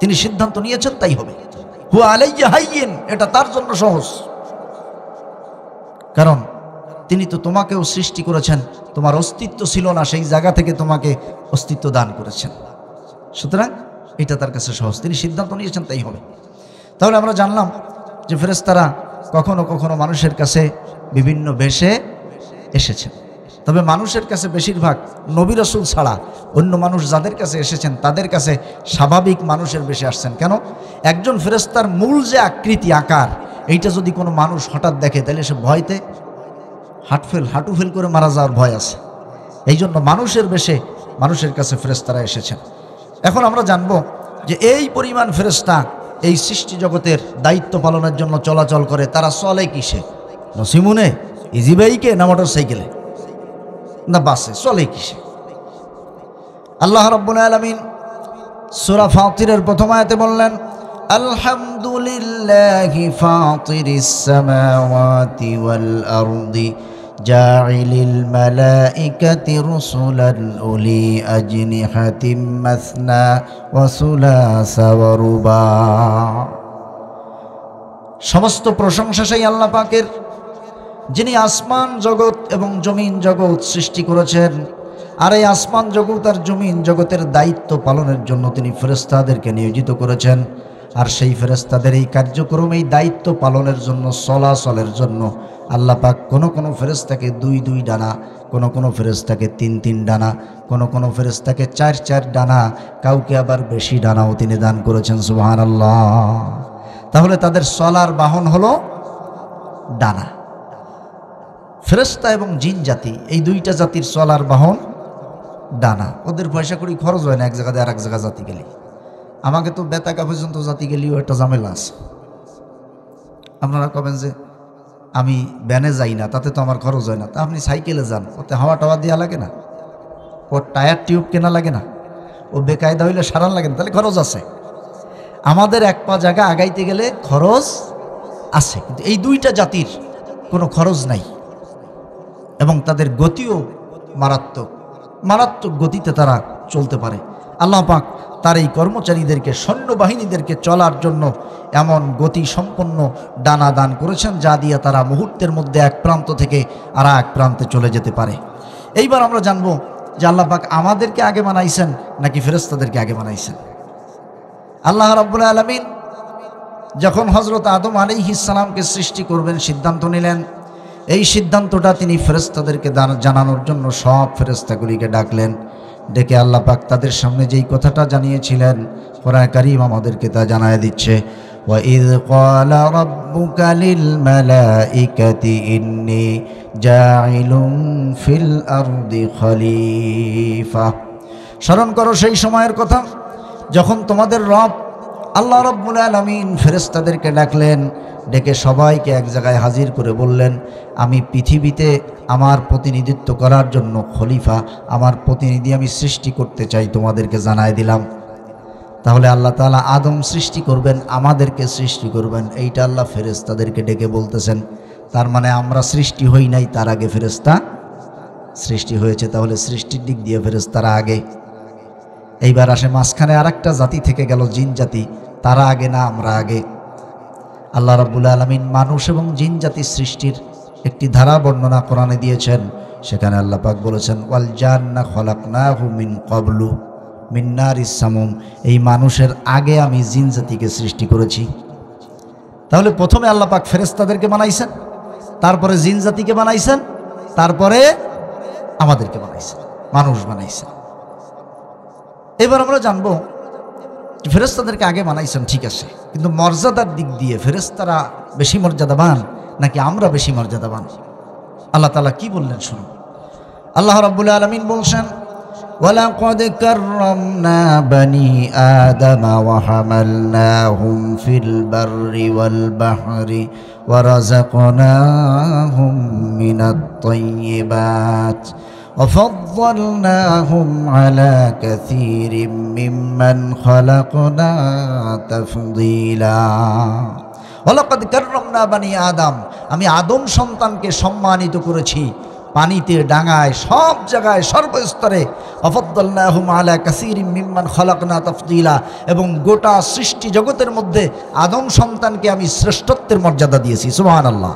তিনি সিদ্ধান্ত নিয়েছেন তাই হবে। হুয়া আলাইয়া হায়্যিন, এটা তার জন্য সহজ, কারণ তিনি তো তোমাকেও সৃষ্টি করেছেন, তোমার অস্তিত্ব ছিল না, সেই জায়গা থেকে তোমাকে অস্তিত্ব দান করেছেন, সুতরাং এটা তার কাছে সহজ, তিনি সিদ্ধান্ত নিয়েছেন তাই হবে। তাহলে আমরা জানলাম যে ফেরেশতারা কখনো কখনো মানুষের কাছে বিভিন্ন বেশে এসেছেন, তবে মানুষের কাছে বেশিরভাগ নবী রাসূল ছাড়া অন্য মানুষ যাদের কাছে এসেছেন তাদের কাছে স্বাভাবিক মানুষের বেশে আসছেন। কেন? একজন ফেরেশতার মূল যে আকৃতি, আকার, এইটা যদি কোনো মানুষ হঠাৎ দেখে তাহলে সে ভয়তে হাঁটু ফেল করে মারা যাওয়ার ভয় আছে। এই জন্য মানুষের বেশে মানুষের কাছে ফেরেশতারা এসেছেন। এখন আমরা জানব যে এই পরিমাণ ফেরেশতা এই সৃষ্টি জগতের দায়িত্ব পালনের জন্য চলাচল করে, তারা চলে কিসে? নসিমুনে, ইজি বাইকে, না মোটর সাইকেলে, না বাসে, চলে কিসে? আল্লাহ রাব্বুল আলামিন সূরা ফাতিরের প্রথম আয়াতে বললেন, আলহামদুলিল্লাহি ফাতিরিস সামাওয়াতি ওয়াল আরদি জাইলিল মালাইকাতি রুসুলান উলি আজনিহাতিম মাসনা ওয়া সুলাসা ওয়া রুবা। সমস্ত প্রশংসা সেই আল্লাহ পাকের, যিনি আসমান জগৎ এবং জমিন জগৎ সৃষ্টি করেছেন, আর এই আসমান জগৎ আর জমিন জগতের দায়িত্ব পালনের জন্য তিনি ফেরেশতাদেরকে নিয়োজিত করেছেন। আর সেই ফেরেশতাদের এই কার্যক্রম, এই দায়িত্ব পালনের জন্য, চলাচলের জন্য আল্লাহ পাক কোনো ফেরেশতাকে 2 ডানা, কোনো ফেরেশতাকে 3 ডানা, কোনো ফেরেশতাকে 4 ডানা, কাউকে আবার বেশি ডানাও তিনি দান করেছেন। সুবহানাল্লাহ। তাহলে তাদের চলার বাহন হলো ডানা। ফেরেশতা এবং জিন জাতি, এই দুইটা জাতির চলার বাহন ডানা। ওদের পয়সা করি খরচ হয় না এক জায়গাতে আর এক জায়গা জাতি গেলি। আমাকে তো বেতাকা পর্যন্ত জাতি গেলেও একটা ঝামেলা আছে। আপনারা কবেন যে আমি ভ্যানে যাই না, তাতে তো আমার খরচ হয় না। তা আপনি সাইকেলে যান, ওতে হাওয়া টাওয়া দেওয়া লাগে না, ওর টায়ার টিউব কেনা লাগে না, ও বেকায়দা হইলে সারান লাগে না, তাহলে খরচ আছে। আমাদের এক পা জায়গা আগাইতে গেলে খরচ আছে, কিন্তু এই দুইটা জাতির কোনো খরচ নাই এবং তাদের গতিও মারাত্মক মারাত্মক গতিতে তারা চলতে পারে। আল্লাহ পাক তার এই কর্মচারীদেরকে, সৈন্যবাহিনীদেরকে চলার জন্য এমন গতি সম্পন্ন ডানা দান করেছেন, যা দিয়ে তারা মুহূর্তের মধ্যে এক প্রান্ত থেকে আর এক প্রান্তে চলে যেতে পারে। এইবার আমরা জানবো যে আল্লাহ পাক আমাদেরকে আগে বানাইছেন নাকি ফেরেশতাদেরকে আগে বানাইছেন। আল্লাহ রাব্বুল আলামিন যখন হযরত আদম আলাইহিস সালামকে সৃষ্টি করবেন সিদ্ধান্ত নিলেন, এই সিদ্ধান্তটা তিনি ফেরেশতাদেরকে জানানোর জন্য সব ফেরেশতাগুলিকে ডাকলেন। ডেকে আল্লাহ পাক তাদের সামনে যেই কথাটা জানিয়েছিলেন, কোরআন কারীম আমাদেরকে তা জানায় দিচ্ছে। وَإِذْ قَالَ رَبُّكَ لِلْمَلَائِكَةِ إِنِّي جَاعِلٌ فِي الْأَرْضِ خَلِيفَةً। স্মরণ করো সেই সময়ের কথা যখন তোমাদের রব আল্লাহ রাব্বুল আলামিন ফেরেশতাদেরকে ডাকলেন, ডেকে সবাইকে এক জায়গায় হাজির করে বললেন, আমি পৃথিবীতে আমার প্রতিনিধিত্ব করার জন্য খলিফা, আমার প্রতিনিধি আমি সৃষ্টি করতে চাই, তোমাদেরকে জানায় দিলাম। তাহলে আল্লাহ তাআলা আদম সৃষ্টি করবেন, আমাদেরকে সৃষ্টি করবেন, এইটা আল্লাহ ফেরেশতাদেরকে ডেকে বলতেছেন। তার মানে আমরা সৃষ্টি হই নাই, তার আগে ফেরেশতা সৃষ্টি হয়েছে। তাহলে সৃষ্টির দিক দিয়ে ফেরেশতারা আগে। এইবার আসে মাঝখানে আরেকটা জাতি থেকে গেল, জিন জাতি। তারা আগে না আমরা আগে? আল্লাহ রাব্বুল আলামিন মানুষ এবং জিন জাতি সৃষ্টির একটি ধারা বর্ণনা কোরআনে দিয়েছেন। সেখানে আল্লাহ পাক বলেছেন, ওয়াল জান্না খলাকনাহু মিন ক্বাবলু মিন নারিস সামুম। এই মানুষের আগে আমি জিন জাতিকে সৃষ্টি করেছি। তাহলে প্রথমে আল্লাহ পাক ফেরেশতাদেরকে বানাইছেন, তারপরে জিন জাতিকে বানাইছেন, তারপরে আমাদেরকে বানাইছেন, মানুষ বানাইছেন। এবার আমরা জানবো ফেরেশতাদেরকে আগে বানাইছেন, ঠিক আছে, কিন্তু মর্যাদার দিক দিয়ে ফেরেশতারা বেশি মর্যাদাবান নাকি আমরা বেশি মর্যাদাবান? আল্লাহ তাআলা কি বললেন শুনুন। আল্লাহ রাব্বুল আলামিন বলছেন, ওয়ালাকাদ কাররামনা বানি আদম ওয়া হামালনাহুম ফিল বাররি ওয়াল বাহরি ওয়া রাযাকনাহুম মিনাত তাইয়্যিবাত وفضلناهم على كثير ممن خلقنا تفضيلا ولقد كرمنا بني آدم। আমি আদম সন্তানকে সম্মানিত করেছি, পানিতে, ডাঙায়, সব জায়গায়, সর্বস্তরে। وفضلناهم على كثير ممن خلقنا تفضيلا, এবং গোটা সৃষ্টি জগতের মধ্যে আদম সন্তানকে আমি শ্রেষ্ঠত্বের মর্যাদা দিয়েছি। সুবহানাল্লাহ।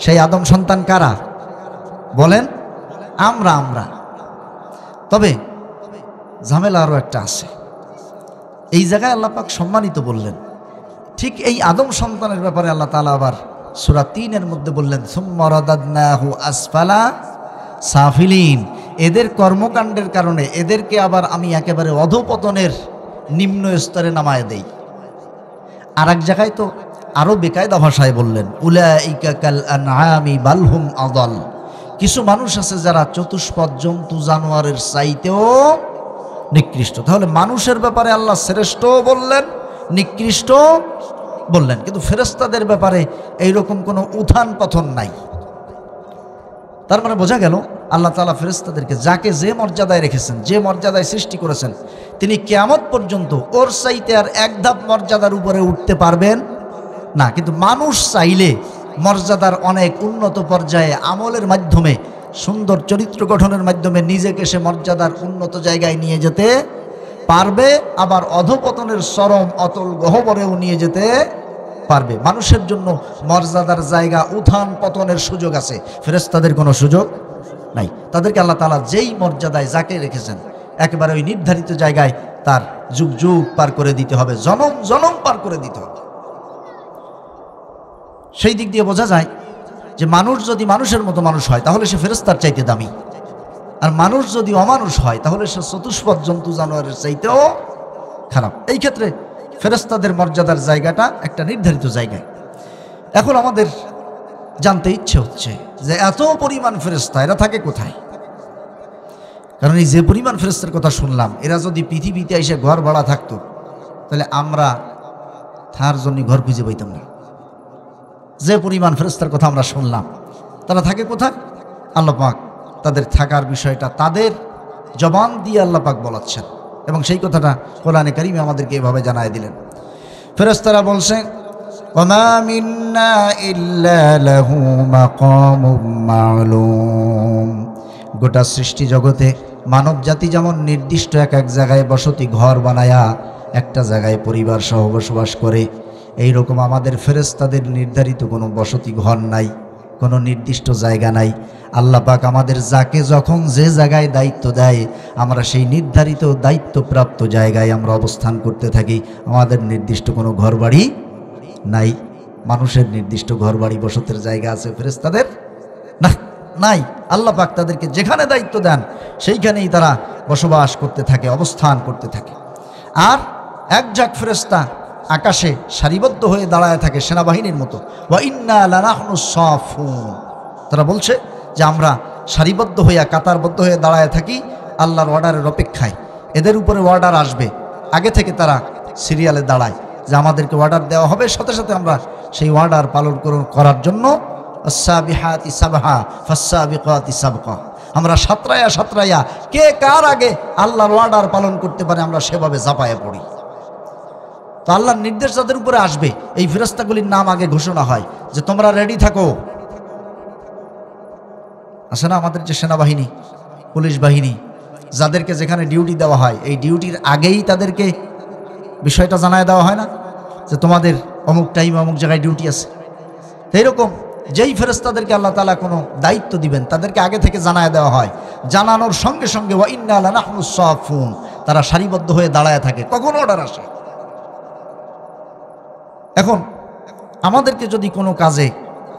সেই আদম সন্তান কারা বলেন? আমরা। তবে ঝামেলা আরও একটা আছে। এই জায়গায় আল্লাহ পাক সম্মানিত বললেন, ঠিক এই আদম সন্তানের ব্যাপারে আল্লাহ তাআলা আবার সূরা ৩-এর মধ্যে বললেন, সুম্মা রাদাদনাহু আসফালা সাফিলিন। এদের কর্মকাণ্ডের কারণে এদেরকে আবার আমি একেবারে অধঃপতনের নিম্ন স্তরে নামায় দেই। আর এক জায়গায় তো আরও বেকায়দা ভাষায় বললেন, উলাইকা কাল আনআমি বাল হুম আদাল। কিছু মানুষ আছে যারা চতুষ্পদ জন্তু জানোয়ারের চাইতেও নিকৃষ্ট। তাহলে মানুষের ব্যাপারে আল্লাহ শ্রেষ্ঠ বললেন, নিকৃষ্ট বললেন, কিন্তু ফেরেশতাদের ব্যাপারে এইরকম কোনো উত্থান পতন নাই। তার মানে বোঝা গেল আল্লাহ তাআলা ফেরেশতাদেরকে যাকে যে মর্যাদায় রেখেছেন, যে মর্যাদায় সৃষ্টি করেছেন, তিনি কিয়ামত পর্যন্ত ওর চাইতে আর এক ধাপ মর্যাদার উপরে উঠতে পারবেন না। কিন্তু মানুষ চাইলে মর্যাদার অনেক উন্নত পর্যায়ে আমলের মাধ্যমে, সুন্দর চরিত্র গঠনের মাধ্যমে নিজেকে সে মর্যাদার উন্নত জায়গায় নিয়ে যেতে পারবে, আবার অধঃপতনের চরম অতল গহ্বরেও নিয়ে যেতে পারবে। মানুষের জন্য মর্যাদার জায়গা, উত্থান পতনের সুযোগ আছে, ফেরেশতাদের কোনো সুযোগ নাই। তাদেরকে আল্লাহ তাআলা যেই মর্যাদায় যাকে রেখেছেন, একেবারে ওই নির্ধারিত জায়গায় তার যুগ যুগ পার করে দিতে হবে, জনম জনম পার করে দিতে হবে। সেই দিক দিয়ে বোঝা যায় যে মানুষ যদি মানুষের মতো মানুষ হয় তাহলে সে ফেরেশতার চাইতে দামি, আর মানুষ যদি অমানুষ হয় তাহলে সে চতুষ্পদ জন্তু জানোয়ারের চাইতেও খারাপ। এই ক্ষেত্রে ফেরেশতাদের মর্যাদার জায়গাটা একটা নির্ধারিত জায়গায়। এখন আমাদের জানতে ইচ্ছে হচ্ছে যে এত পরিমাণ ফেরেশতা এরা থাকে কোথায়? কারণ এই যে পরিমাণ ফেরেশতার কথা শুনলাম, এরা যদি পৃথিবীতে এসে ঘর ভাড়া থাকতো তাহলে আমরা তার জন্য ঘর খুঁজে পাইতাম না। যে পরিমাণ ফেরেশতার কথা আমরা শুনলাম, তারা থাকে কোথায়? আল্লাহ পাক তাদের থাকার বিষয়টা তাদের জবান দিয়ে আল্লাহ পাক বলাচ্ছেন, এবং সেই কথাটা কোরআনে কারিমে আমাদেরকে এভাবে জানায় দিলেন। ফেরেশতারা বলছে, ওয়ামা মিন্না ইল্লা লাহু মাকামুম মা'লুম। গোটা সৃষ্টি জগতে মানব জাতি যেমন নির্দিষ্ট এক জায়গায় বসতি ঘর বানায়া একটা জায়গায় পরিবার সহ বসবাস করে, এইরকম আমাদের ফেরেশতাদের নির্ধারিত কোনো বসতি ঘর নাই, কোনো নির্দিষ্ট জায়গা নাই। আল্লাহ পাক আমাদের যাকে যখন যে জায়গায় দায়িত্ব দেয়, আমরা সেই নির্ধারিত দায়িত্বপ্রাপ্ত জায়গায় আমরা অবস্থান করতে থাকি। আমাদের নির্দিষ্ট কোনো ঘরবাড়ি নাই। মানুষের নির্দিষ্ট ঘরবাড়ি বসতের জায়গা আছে, ফেরেশতাদের না, নাই। আল্লাহ পাক তাদেরকে যেখানে দায়িত্ব দেন সেইখানেই তারা বসবাস করতে থাকে, অবস্থান করতে থাকে। আর এক ঝাঁক ফেরেশতা আকাশে সারিবদ্ধ হয়ে দাঁড়ায় থাকে সেনাবাহিনীর মতো। ওয়া ইন্না লানাহনু সাফুন। তারা বলছে যে আমরা সারিবদ্ধ হইয়া কাতারবদ্ধ হয়ে দাঁড়ায় থাকি আল্লাহর অর্ডারের অপেক্ষায়। এদের উপরে অর্ডার আসবে, আগে থেকে তারা সিরিয়ালে দাঁড়ায় যে আমাদেরকে অর্ডার দেওয়া হবে, সাথে সাথে আমরা সেই অর্ডার পালন করার জন্য আস-সাবিহাতি সাবহা ফাস-সাবিকাতি সাবকা, আমরা সাতরায়া সাতরায়া কে কার আগে আল্লাহর অর্ডার পালন করতে পারে আমরা সেভাবে ঝাঁপায়ে পড়ি। তো আল্লাহর নির্দেশ যাদের উপরে আসবে, এই ফেরেশতাগুলির নাম আগে ঘোষণা হয় যে তোমরা রেডি থাকো। আছে না আমাদের যে সেনাবাহিনী, পুলিশ বাহিনী, যাদেরকে যেখানে ডিউটি দেওয়া হয়, এই ডিউটির আগেই তাদেরকে বিষয়টা জানায় দেওয়া হয় না যে তোমাদের অমুক টাইমে অমুক জায়গায় ডিউটি আছে। এইরকম যেই ফেরেশতাদেরকে আল্লাহ তাআলা কোনো দায়িত্ব দিবেন তাদেরকে আগে থেকে জানায় দেওয়া হয়। জানানোর সঙ্গে সঙ্গে ওয়া ইন্না লানাহনু সাফুন, তারা সারিবদ্ধ হয়ে দাঁড়ায় থাকে কখন অর্ডার আসে। এখন আমাদেরকে যদি কোনো কাজে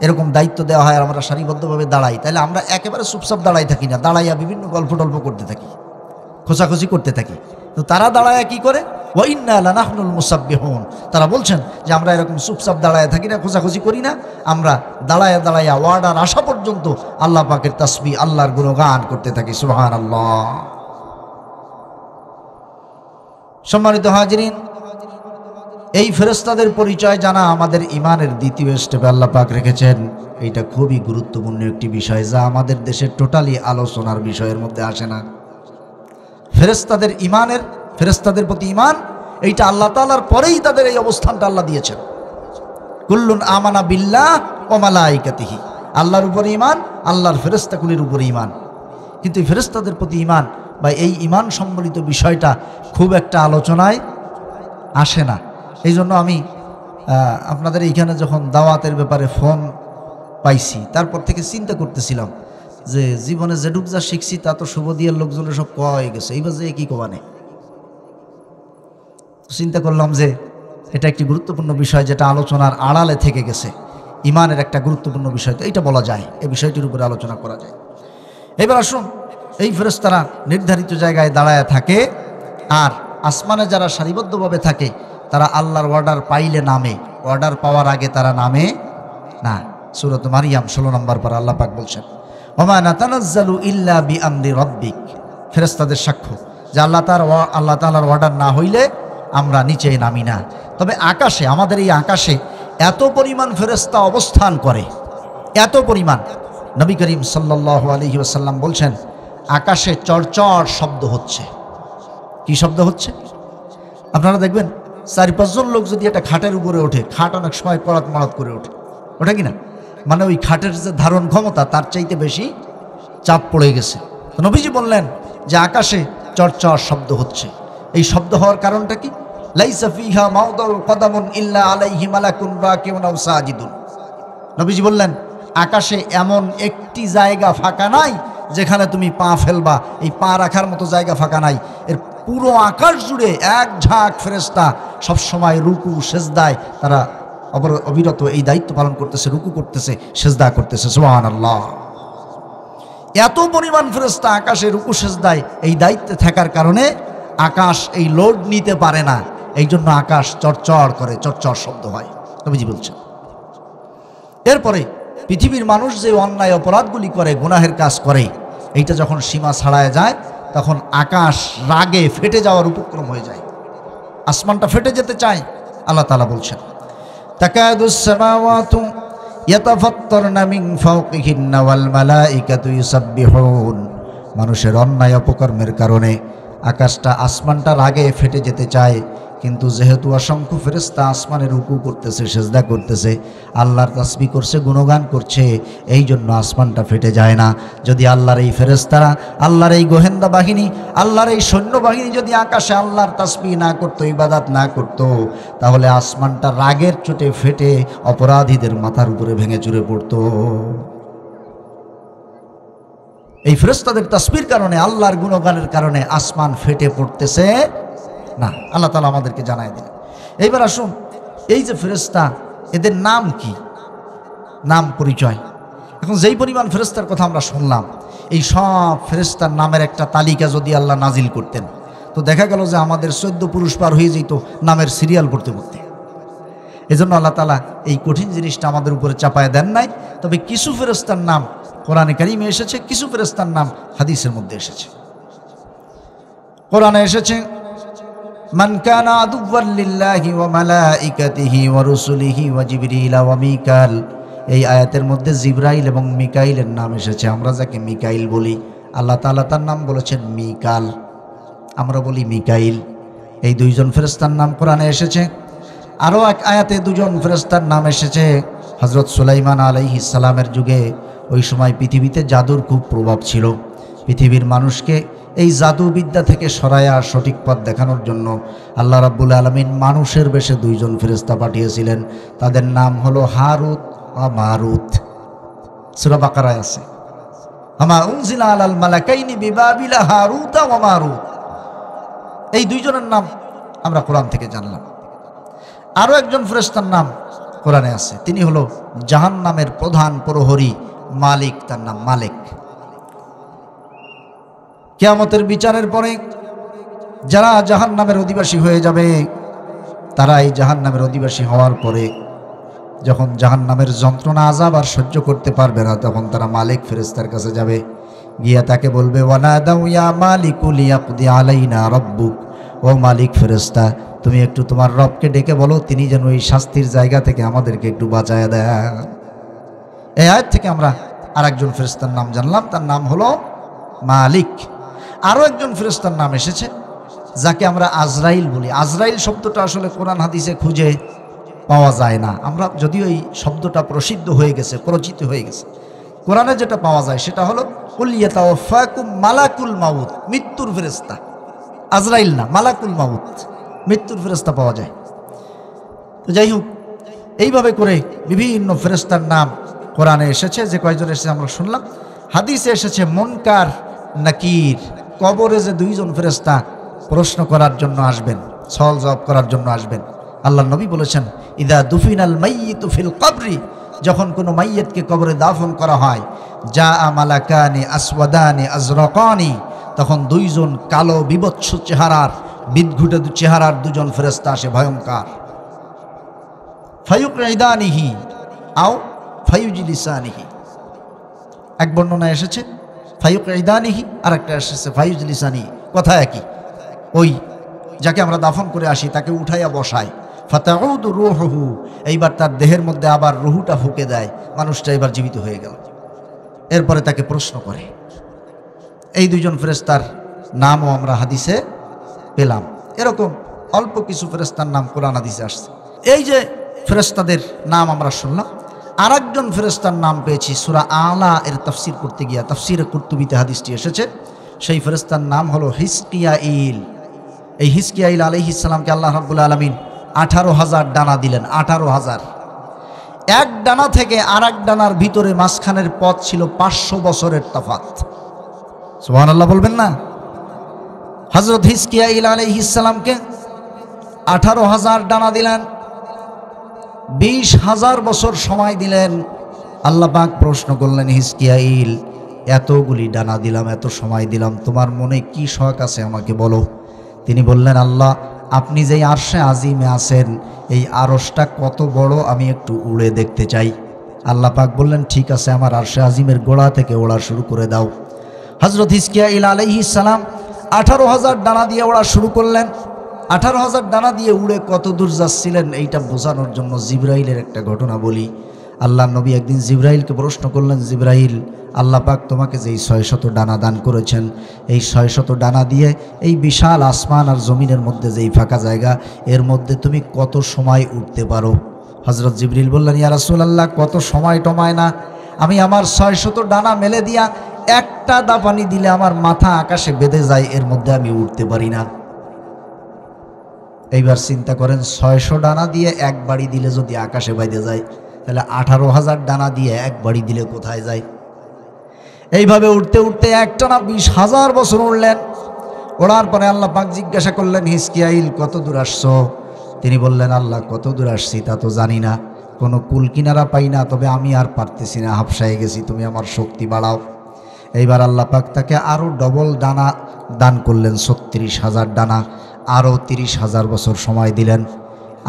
এরকম দায়িত্ব দেওয়া হয় আর আমরা সারিবদ্ধভাবে দাঁড়াই, তাহলে আমরা একেবারে চুপচাপ দাঁড়াই থাকি না, দাঁড়াইয়া বিভিন্ন গল্প টল্প করতে থাকি, খোঁচাখুচি করতে থাকি। তো তারা দাঁড়ায় কি করে? ওয়া ইন্না লানাহনুল মুসাব্বিহুন। তারা বলছেন যে আমরা এরকম চুপচাপ দাঁড়ায় থাকি না, খোঁচাখুচি করি না, আমরা দাঁড়ায়া দাঁড়াইয়া অর্ডার আসা পর্যন্ত আল্লাহ পাকের তাসবিহ, আল্লাহর গুণগান করতে থাকি। সুবহানাল্লাহ। সম্মানিত হাজিরিন, এই ফেরেশতাদের পরিচয় জানা আমাদের ইমানের দ্বিতীয় স্টেপে আল্লাহ পাক রেখেছেন। এইটা খুবই গুরুত্বপূর্ণ একটি বিষয়, যা আমাদের দেশের টোটালি আলোচনার বিষয়ের মধ্যে আসে না। ফেরেশতাদের ইমানের, ফেরেশতাদের প্রতি ইমান, এইটা আল্লাহ তাআলার পরেই তাদের এই অবস্থানটা আল্লাহ দিয়েছেন। কুল্লুন আমানা বিল্লাহ ওয়া মালাইকাতিহি, আল্লাহর উপরে ইমান, আল্লাহর ফেরেশতাগুলির উপরে ইমান। কিন্তু এই ফেরেশতাদের প্রতি ইমান বা এই ইমান সম্বলিত বিষয়টা খুব একটা আলোচনায় আসে না। এই জন্য আমি আপনাদের এইখানে যখন দাওয়াতের ব্যাপারে ফোন পাইছি, তারপর থেকে চিন্তা করতেছিলাম যে জীবনে যেটুক যা শিখছি তা তো শুভদিয়ার লোকজনের সব কয়ে গেছে, এইবার যে কি কবানে। চিন্তা করলাম যে এটা একটি গুরুত্বপূর্ণ বিষয় যেটা আলোচনার আড়ালে থেকে গেছে, ইমানের একটা গুরুত্বপূর্ণ বিষয়, তো এইটা বলা যায়, এই বিষয়টির উপরে আলোচনা করা যায়। এবার আসুন, এই ফেরেশতারা নির্ধারিত জায়গায় দাঁড়ায় থাকে, আর আসমানে যারা সারিবদ্ধভাবে থাকে তারা আল্লাহর অর্ডার পাইলে নামে, অর্ডার পাওয়ার আগে তারা নামে না। সূরাত মারিয়াম 16 নম্বর পারা আল্লাহ পাক বলছেন, ওমা নাতানাজ্জালু ইল্লা বিআমরি রাব্বিক। ফেরেশতাদের সাক্ষ্য যে আল্লাহ তাআলার অর্ডার না হইলে আমরা নিচে নামি না। তবে আকাশে, আমাদের এই আকাশে এত পরিমাণ ফেরেশতা অবস্থান করে, এত পরিমাণ, নবী করিম সাল্লাল্লাহু আলাইহি ওয়াসাল্লাম বলছেন আকাশে চড়চড় শব্দ হচ্ছে। কি শব্দ হচ্ছে? আপনারা দেখবেন 4-5 জন লোক যদি একটা খাটের উপরে ওঠে, খাট অনেক সময় করাত মারাত করে ওঠে, ওঠে কি না? মানে ওই খাটের যে ধারণ ক্ষমতা তার চাইতে বেশি চাপ পড়ে গেছে। তো নবীজি বললেন যে আকাশে চড়চড় শব্দ হচ্ছে। এই শব্দ হওয়ার কারণটা কি? লাইসা ফিহা মাওদাউ কদামুন ইল্লা আলাইহি মালাকুন রাকিউন আও সাজিদুন। নবীজি বললেন আকাশে এমন একটি জায়গা ফাঁকা নাই যেখানে তুমি পা ফেলবা, এই পা রাখার মতো জায়গা ফাঁকা নাই। এর পুরো আকাশ জুড়ে এক ঝাঁক ফেরেশতা সবসময় রুকু সেজদায় তারা অবিরত এই দায়িত্ব পালন করতেছে, রুকু করতেছে, সেজদা করতেছে। সুবহানাল্লাহ। এত পরিমাণ ফেরেশতা আকাশে রুকু সেজদায় এই দায়িত্বে থাকার কারণে আকাশ এই লোড নিতে পারে না, এই জন্য আকাশ চড়চড় করে, চড়চড় শব্দ হয়, নবীজি বলছেন। এরপরে পৃথিবীর মানুষ যে অন্যায় অপরাধগুলি করে, গুনাহের কাজ করে, এইটা যখন সীমা ছাড়ায় যায় তখন আকাশ রাগে ফেটে যাওয়ার উপক্রম হয়ে যায়, আসমানটা ফেটে যেতে চায়। আল্লাহ তাআলা বলছেন, তাকাদুস সামাওয়াতু ইয়াতাফাত্তারনা মিন ফাওকিহিন্না ওয়াল মালাইকাতু ইউসাব্বিহুন। মানুষের অন্যায় অপকর্মের কারণে আকাশটা আসমানটা রাগে ফেটে যেতে চায়, কিন্তু যেহেতু অসংখ্য ফেরেশতা আসমানে রুকু করতেছে, সেজদা করতেছে, আল্লাহর তাসবিহ করছে, গুণগান করছে, এই জন্য আসমানটা ফেটে যায় না। যদি আল্লাহর এই ফেরেশতারা, আল্লাহর এই গোয়েন্দা বাহিনী, আল্লাহর এই সৈন্যবাহিনী যদি আকাশে আল্লাহর তাসবিহ না করতো, ইবাদত না করতো, তাহলে আসমানটা রাগের চোটে ফেটে অপরাধীদের মাথার উপরে ভেঙে চুরে পড়তো। এই ফেরেশতাদের তাসবিহর কারণে, আল্লাহর গুণগানের কারণে আসমান ফেটে পড়তেছে না। আল্লাহ তাআলা আমাদেরকে জানায় দিলেন। এইবার আসুন, এই যে ফেরেশতা, এদের নাম কি, নাম পরিচয়। এখন যেই পরিমাণ ফেরেশতার কথা আমরা শুনলাম, এই সব ফেরেশতার নামের একটা তালিকা যদি আল্লাহ নাজিল করতেন, তো দেখা গেল যে আমাদের 14 পুরুষ পার হয়ে যেত নামের সিরিয়াল পড়তে পড়তে। এজন্য আল্লাহ তাআলা এই কঠিন জিনিসটা আমাদের উপরে চাপায় দেন নাই। তবে কিছু ফেরেশতার নাম কোরআনে কারিমে এসেছে, কিছু ফেরেশতার নাম হাদিসের মধ্যে এসেছে। কোরআনে এসেছে, মান কানা আদুওয়ান লিল্লাহি ওয়া মালাইকাতিহি ওয়া রুসুলিহি ওয়া জিবরিল ওয়া মিকাল। এই আয়াতের মধ্যে জিবরাইল এবং মিকাইলের নাম এসেছে। আমরা যাকে মিকাইল বলি, আল্লাহ তাআলা তার নাম বলেছেন মিকাল, আমরা বলি মিকাইল। এই দুইজন ফেরেশতার নাম কোরআনে এসেছে। আরও এক আয়াতে দুজন ফেরেশতার নাম এসেছে। হযরত সুলাইমান আলাইহিস সালামের যুগে, ওই সময় পৃথিবীতে জাদুর খুব প্রভাব ছিল। পৃথিবীর মানুষকে এই জাদুবিদ্যা থেকে সরায়া সঠিক পথ দেখানোর জন্য আল্লাহ রাব্বুল আলামিন মানুষের বেশে দুইজন ফেরেশতা পাঠিয়েছিলেন। তাদের নাম হলো হারুত আর মারুত। সূরা বাকারায় আছে, আমা উনজিলা আলাল মালাকাইনি বিবাবিলা হারুত ওয়া মারুত। এই দুইজনের নাম আমরা কোরআন থেকে জানলাম। আরও একজন ফেরেশতার নাম কোরআনে আছে, তিনি হলো জাহান্নামের প্রধান প্রহরী মালিক, তার নাম মালিক। কিয়ামতের বিচারের পরে যারা জাহান্নামের অধিবাসী হয়ে যাবে, তারা এই জাহান্নামের অধিবাসী হওয়ার পরে যখন জাহান্নামের যন্ত্রণা আযাব আর সহ্য করতে পারবে না, তখন তারা মালিক ফেরেশতার কাছে যাবে, গিয়া তাকে বলবে, ওয়ানাদাউ ইয়া মালিকু লিয়াকদি আলাইনা রাব্বুক। ও মালিক ফেরেশতা, তুমি একটু তোমার রবকে ডেকে বলো, তিনি যেন এই শাস্তির জায়গা থেকে আমাদেরকে একটু বাঁচায় দেয়। এই আয়াত থেকে আমরা আরেকজন ফেরেশতার নাম জানলাম, তার নাম হলো মালিক। আরও একজন ফেরেশতার নাম এসেছে, যাকে আমরা আজরাইল বলি। আজরাইল শব্দটা আসলে কোরআন হাদিসে খুঁজে পাওয়া যায় না। আমরা যদিও এই শব্দটা প্রসিদ্ধ হয়ে গেছে, পরিচিত হয়ে গেছে, কোরআনে যেটা পাওয়া যায় সেটা হলো কুল ইয়াতাওয়াফাকুম মালাকুল মাউত, মৃত্যুর ফেরেশতা। আজরাইল না, মালাকুল মাউত, মৃত্যুর ফেরেশতা পাওয়া যায়। তো যাই হোক, এইভাবে করে বিভিন্ন ফেরেশতার নাম কোরআনে এসেছে। যে কয়জন এসেছে আমরা শুনলাম। হাদিসে এসেছে মুনকার নাকির, কবরে যে দুইজন ফেরেশতা প্রশ্ন করার জন্য আসবেন, সওয়াল জবাব করার জন্য আসবেন। আল্লাহর নবী বলেছেন, ইদা দুফিনাল মাইয়িতু ফিল কবরি, যখন কোনো মাইয়িতকে কবরে দাফন করা হয়, জা মালাকানি আসওয়াদানি আজরাকানি, তখন দুইজন কালো বিবৎস চেহারার, বিদঘুটে চেহারার দুজন ফেরেশতা আসে, ভয়ঙ্কর। ফায়ুকঈদানিহি আও ফায়ুজলিসানিহি। এক বর্ণনা এসেছে ফায়ুকঈদানিহি, আর একটা এসেছে ফায়ুজলিসানিহি, কথা একই। ওই যাকে আমরা দাফন করে আসি তাকে উঠাইয়া বসায়, ফাতাউদু রূহুহু, এইবার তার দেহের মধ্যে আবার রুহুটা ফুঁকে দেয়, মানুষটা এবার জীবিত হয়ে গেল। এরপরে তাকে প্রশ্ন করে। এই দুইজন ফেরেশতার নামও আমরা হাদিসে পেলাম। এরকম অল্প কিছু ফেরেশতার নাম কোরআন হাদিসে আসছে। এই যে ফেরেশতাদের নাম আমরা শুনলাম, আর একজন ফেরেশতার নাম পেয়েছি সূরা আলা এর তাফসীর করতে গিয়া, তাফসীরে কুরতুবীতে হাদিসটি এসেছে। সেই ফেরেশতার নাম হলো হিজকিয়াইল। এই হিজকিয়াইল আলাইহিস সালামকে আল্লাহ রাব্বুল আলামিন 18,000 ডানা দিলেন। 18,000। এক ডানা থেকে আর এক ডানার ভিতরে মাঝখানের পথ ছিল 500 বছরের তফাৎ। সুবহানাল্লাহ বলবেন না? হযরত হিজকিয়াইল আলাইহিস সালামকে 18,000 ডানা দিলেন, 20,000 বছর সময় দিলেন। আল্লাহ পাক প্রশ্ন করলেন, হিজকিয়াইল, এতগুলি ডানা দিলাম, এত সময় দিলাম, তোমার মনে কি শখ আছে আমাকে বলো। তিনি বললেন, আল্লাহ, আপনি যেই আরশে আজিমে আছেন, এই আরশটা কত বড় আমি একটু উড়ে দেখতে চাই। আল্লাহ পাক বললেন, ঠিক আছে, আমার আরশে আজিমের গোড়া থেকে ওড়া শুরু করে দাও। হযরত হিজকিয়াইল আলাইহিস সালাম 18,000 ডানা দিয়ে ওড়া শুরু করলেন। 18,000 ডানা দিয়ে উড়ে কত দূর যাচ্ছিলেন এইটা বোঝানোর জন্য জিবরাইলের একটা ঘটনা বলি। আল্লাহ নবী একদিন জিবরাইলকে প্রশ্ন করলেন, জিবরাইল, আল্লাহ পাক তোমাকে যেই 600 ডানা দান করেছেন, এই 600 ডানা দিয়ে এই বিশাল আসমান আর জমিনের মধ্যে যেই ফাঁকা জায়গা, এর মধ্যে তুমি কত সময় উঠতে পারো? হযরত জিবরিল বললেন, ইয়া রাসূলুল্লাহ, কত সময় টমায় না, আমি আমার 600 ডানা মেলে দিয়া একটা দাপানি দিলে আমার মাথা আকাশে বেঁধে যায়, এর মধ্যে আমি উঠতে পারি না। এইবার চিন্তা করেন, 600 ডানা দিয়ে এক বাড়ি দিলে যদি আকাশে বাইতে যায়, তাহলে 18,000 ডানা দিয়ে এক বাড়ি দিলে কোথায় যায়? এইভাবে উঠতে উঠতে একটানা 20,000 বছর উঠলেন। ওড়ার পরে আল্লাহ পাক জিজ্ঞাসা করলেন, হিজকিয়াইল, কত দূর আসছো? তিনি বললেন, আল্লাহ, কত দূর আসছি তা তো জানি না, কোনো কুল কিনারা পাই না, তবে আমি আর পারতেছি না, হাফসায়ে গেছি, তুমি আমার শক্তি বাড়াও। এইবার আল্লাহ পাক তাকে আরও ডবল ডানা দান করলেন, 36,000 ডানা, আরও 30,000 বছর সময় দিলেন।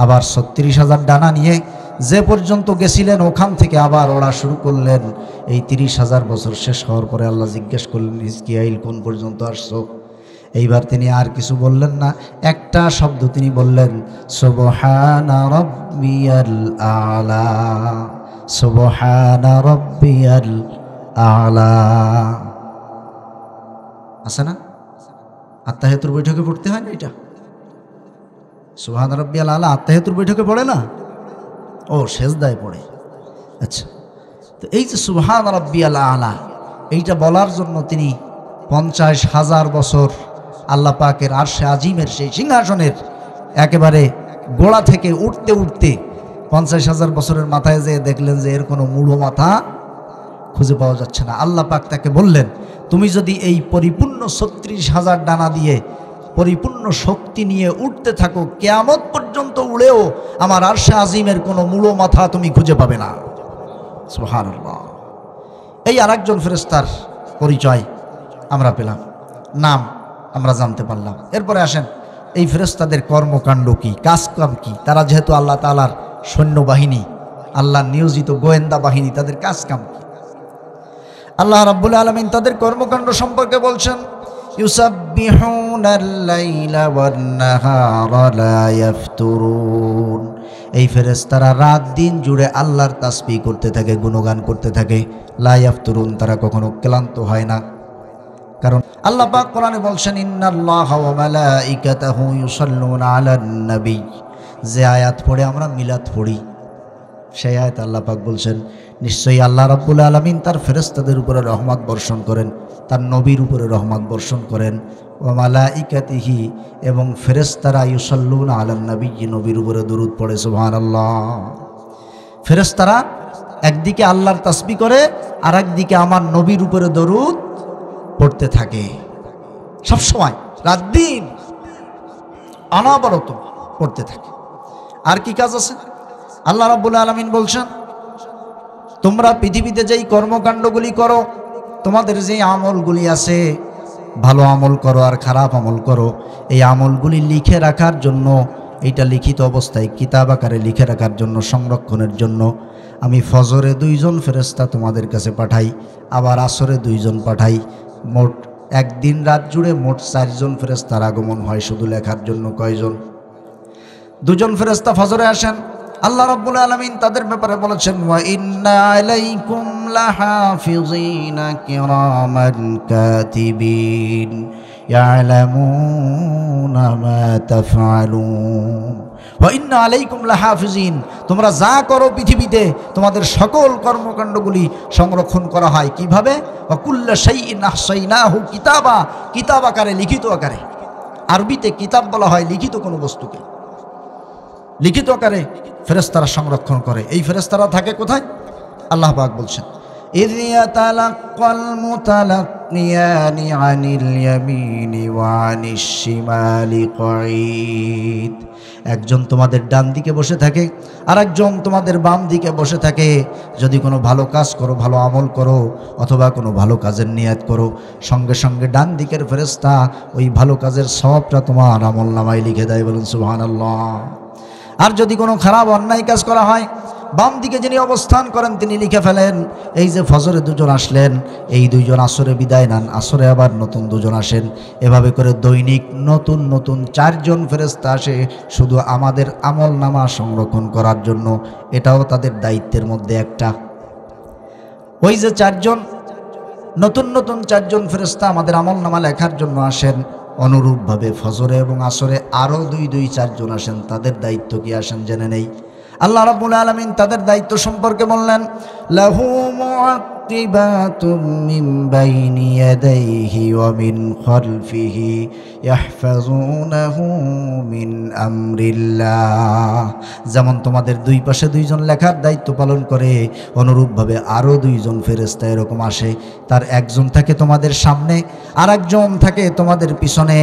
আবার 36,000 ডানা নিয়ে যে পর্যন্ত গেছিলেন ওখান থেকে আবার ওড়া শুরু করলেন। এই 30,000 বছর শেষ হওয়ার পরে আল্লাহ জিজ্ঞেস করলেন, হিজকিয়াইল, কোন পর্যন্ত আসছো? এইবার তিনি আর কিছু বললেন না, একটা শব্দ তিনি বললেন, সুবহানা রাব্বিয়াল আ'লা, সুবহানা রাব্বিয়াল আ'লা। আছে না? আত্তাহিয়াতুর বৈঠকে পড়তে হয় না এটা? সুবহানা রাব্বিয়াল আ'লা আত্তাহিয়াতুর বৈঠকে পড়ে না? ও, সেজদায় পড়ে। আচ্ছা, তো এই যে সুবহানা রাব্বিয়াল আ'লা, এইটা বলার জন্য তিনি 50,000 বছর আল্লাহ পাকের আরশে আজিমের সেই সিংহাসনের একেবারে গোড়া থেকে উঠতে উঠতে 50,000 বছরের মাথায় যেয়ে দেখলেন যে এর কোনো মূঢ় মাথা খুঁজে পাওয়া যাচ্ছে না। আল্লাহ পাক তাকে বললেন, তুমি যদি এই পরিপূর্ণ 36,000 ডানা দিয়ে পরিপূর্ণ শক্তি নিয়ে উঠতে থাকো, কিয়ামত পর্যন্ত উড়েও আমার আরশে আজিমের কোনো মূঢ় মাথা তুমি খুঁজে পাবে না। সুবহানাল্লাহ। এই আরেকজন ফেরেশতার পরিচয় আমরা পেলাম, নাম আমরা জানতে পারলাম। এরপরে আসেন, এই ফেরেশতাদের কর্মকাণ্ড কি, কাজকাম কি? তারা যেহেতু আল্লাহ তাআলার সৈন্যবাহিনী, আল্লাহ নিয়োজিত গোয়েন্দা বাহিনী, তাদের কাজকাম কি? আল্লাহ রাব্বুল আলামিন তাদের কর্মকাণ্ড সম্পর্কে বলছেন, ইউসাব্বিহুনাল লাইলা ওয়ান নাহারা লা ইয়াফতুরুন। এই ফেরেশতারা রাত দিন জুড়ে আল্লাহর তাসবিহ করতে থাকে, গুণগান করতে থাকে। লা ইয়াফতুরুন, তারা কখনো ক্লান্ত হয় না। কারণ আল্লাহ পাক কোরআনে বলছেন, ইন্নাল্লাহা ওয়া মালাইকাতাহু ইউসাল্লুনা আলান নবী। যে আয়াত পড়ে আমরা মিলাদ পড়ি, সেই আয়াত আল্লাহ পাক বলছেন, নিশ্চয়ই আল্লাহ রাব্বুল আলামিন তার ফেরেশতাদের উপরে রহমত বর্ষণ করেন, তার নবীর উপরে রহমত বর্ষণ করেন। ওয়া মালাইকাতিহি, এবং ফেরেশতারা ইউসাল্লুনা আলান নবী, নবীর উপরে দরুদ পড়ে। সুবহানাল্লাহ। ফেরেশতারা একদিকে আল্লাহর তাসবিহ করে, আর একদিকে আমার নবীর উপরে দরুদ পড়তে থাকে। সবসময় রাত দিন অনবরত পড়তে থাকে। আর কি কাজ আছে? আল্লাহ রাব্বুল আলামিন বলছেন, তোমরা পৃথিবীতে যেই কর্মকাণ্ডগুলি করো, তোমাদের যেই আমলগুলি আছে, ভালো আমল করো আর খারাপ আমল করো, এই আমলগুলি লিখে রাখার জন্য, এইটা লিখিত অবস্থায় কিতাব আকারে লিখে রাখার জন্য, সংরক্ষণের জন্য আমি ফজরে 2 জন ফেরেশতা তোমাদের কাছে পাঠাই, আবার আসরে 2 জন পাঠাই। মোট একদিন রাত জুড়ে মোট 4 জন ফেরেশতার আগমন হয় শুধু লেখার জন্য। কয়জন? 2 জন ফেরেশতা ফজরে আসেন। আল্লাহ রাব্বুল আলামিন তাদের ব্যাপারে বলেছেন, ওয়া ইন্না আলাইকুম লাহাফিযিনা কিরামান কাতিবিন ইয়ালামুনা মা তাফআলুন। ওয়া ইন্না আলাইকুম লাহাফিযিন, তোমরা যা করো পৃথিবীতে তোমাদের সকল কর্মকাণ্ডগুলি সংরক্ষণ করা হয়। কিভাবে? ওয়া কুল্লা শাইইন আহসাইনাহু কিতাবা, কিতাব আকারে, লিখিত আকারে। আরবিতে কিতাব বলা হয় লিখিত কোনো বস্তুকে। লিখিত আকারে ফেরেশতারা সংরক্ষণ করে। এই ফেরেশতারা থাকে কোথায়? আল্লাহ পাক বলছেন, ইয ইয়াতালাক্কাল মুতালাক্কিয়ানি আনিল ইয়ামিনি ওয়া আনিশ শিমালি কঈদ। একজন তোমাদের ডান দিকে বসে থাকে, আর একজন তোমাদের বাম দিকে বসে থাকে। যদি কোনো ভালো কাজ করো, ভালো আমল করো, অথবা কোনো ভালো কাজের নিয়ত করো, সঙ্গে সঙ্গে ডান দিকের ফেরেশতা ওই ভালো কাজের সওয়াবটা তোমার আমলনামায় লিখে দেয়। বলুন সুবহানাল্লাহ। আর যদি কোনো খারাপ অন্যায় কাজ করা হয়, বাম দিকে যিনি অবস্থান করেন তিনি লিখে ফেলেন এই যে ফজরে দুজন আসলেন, এই দুইজন আসরে বিদায় নেন, আসরে আবার নতুন দুজন আসেন। এভাবে করে দৈনিক নতুন নতুন 4 জন ফেরেশতা আসে শুধু আমাদের আমল নামা সংরক্ষণ করার জন্য। এটাও তাদের দায়িত্বের মধ্যে একটা। ওই যে 4 জন নতুন নতুন 4 জন ফেরেশতা আমাদের আমল নামা লেখার জন্য আসেন, অনুরূপভাবে ফজরে এবং আসরে আরও 4 জন আসেন। তাদের দায়িত্ব কি আসেন জেনে নেই। আল্লাহ রাব্বুল আলামিন তাদের দায়িত্ব সম্পর্কে বললেন, লাহু মুআক্কিবাতুম মিন বাইনি ইয়াদাইহি ওয়া মিন খালফিহি ইয়াহফাজুনাহু মিন আমরিল্লাহ। যেমন তোমাদের 2 পাশে 2 জন লেখার দায়িত্ব পালন করে, অনুরূপভাবে আরও 2 জন ফেরেশতা এরকম আসে। তার একজন থাকে তোমাদের সামনে, আর একজন থাকে তোমাদের পিছনে।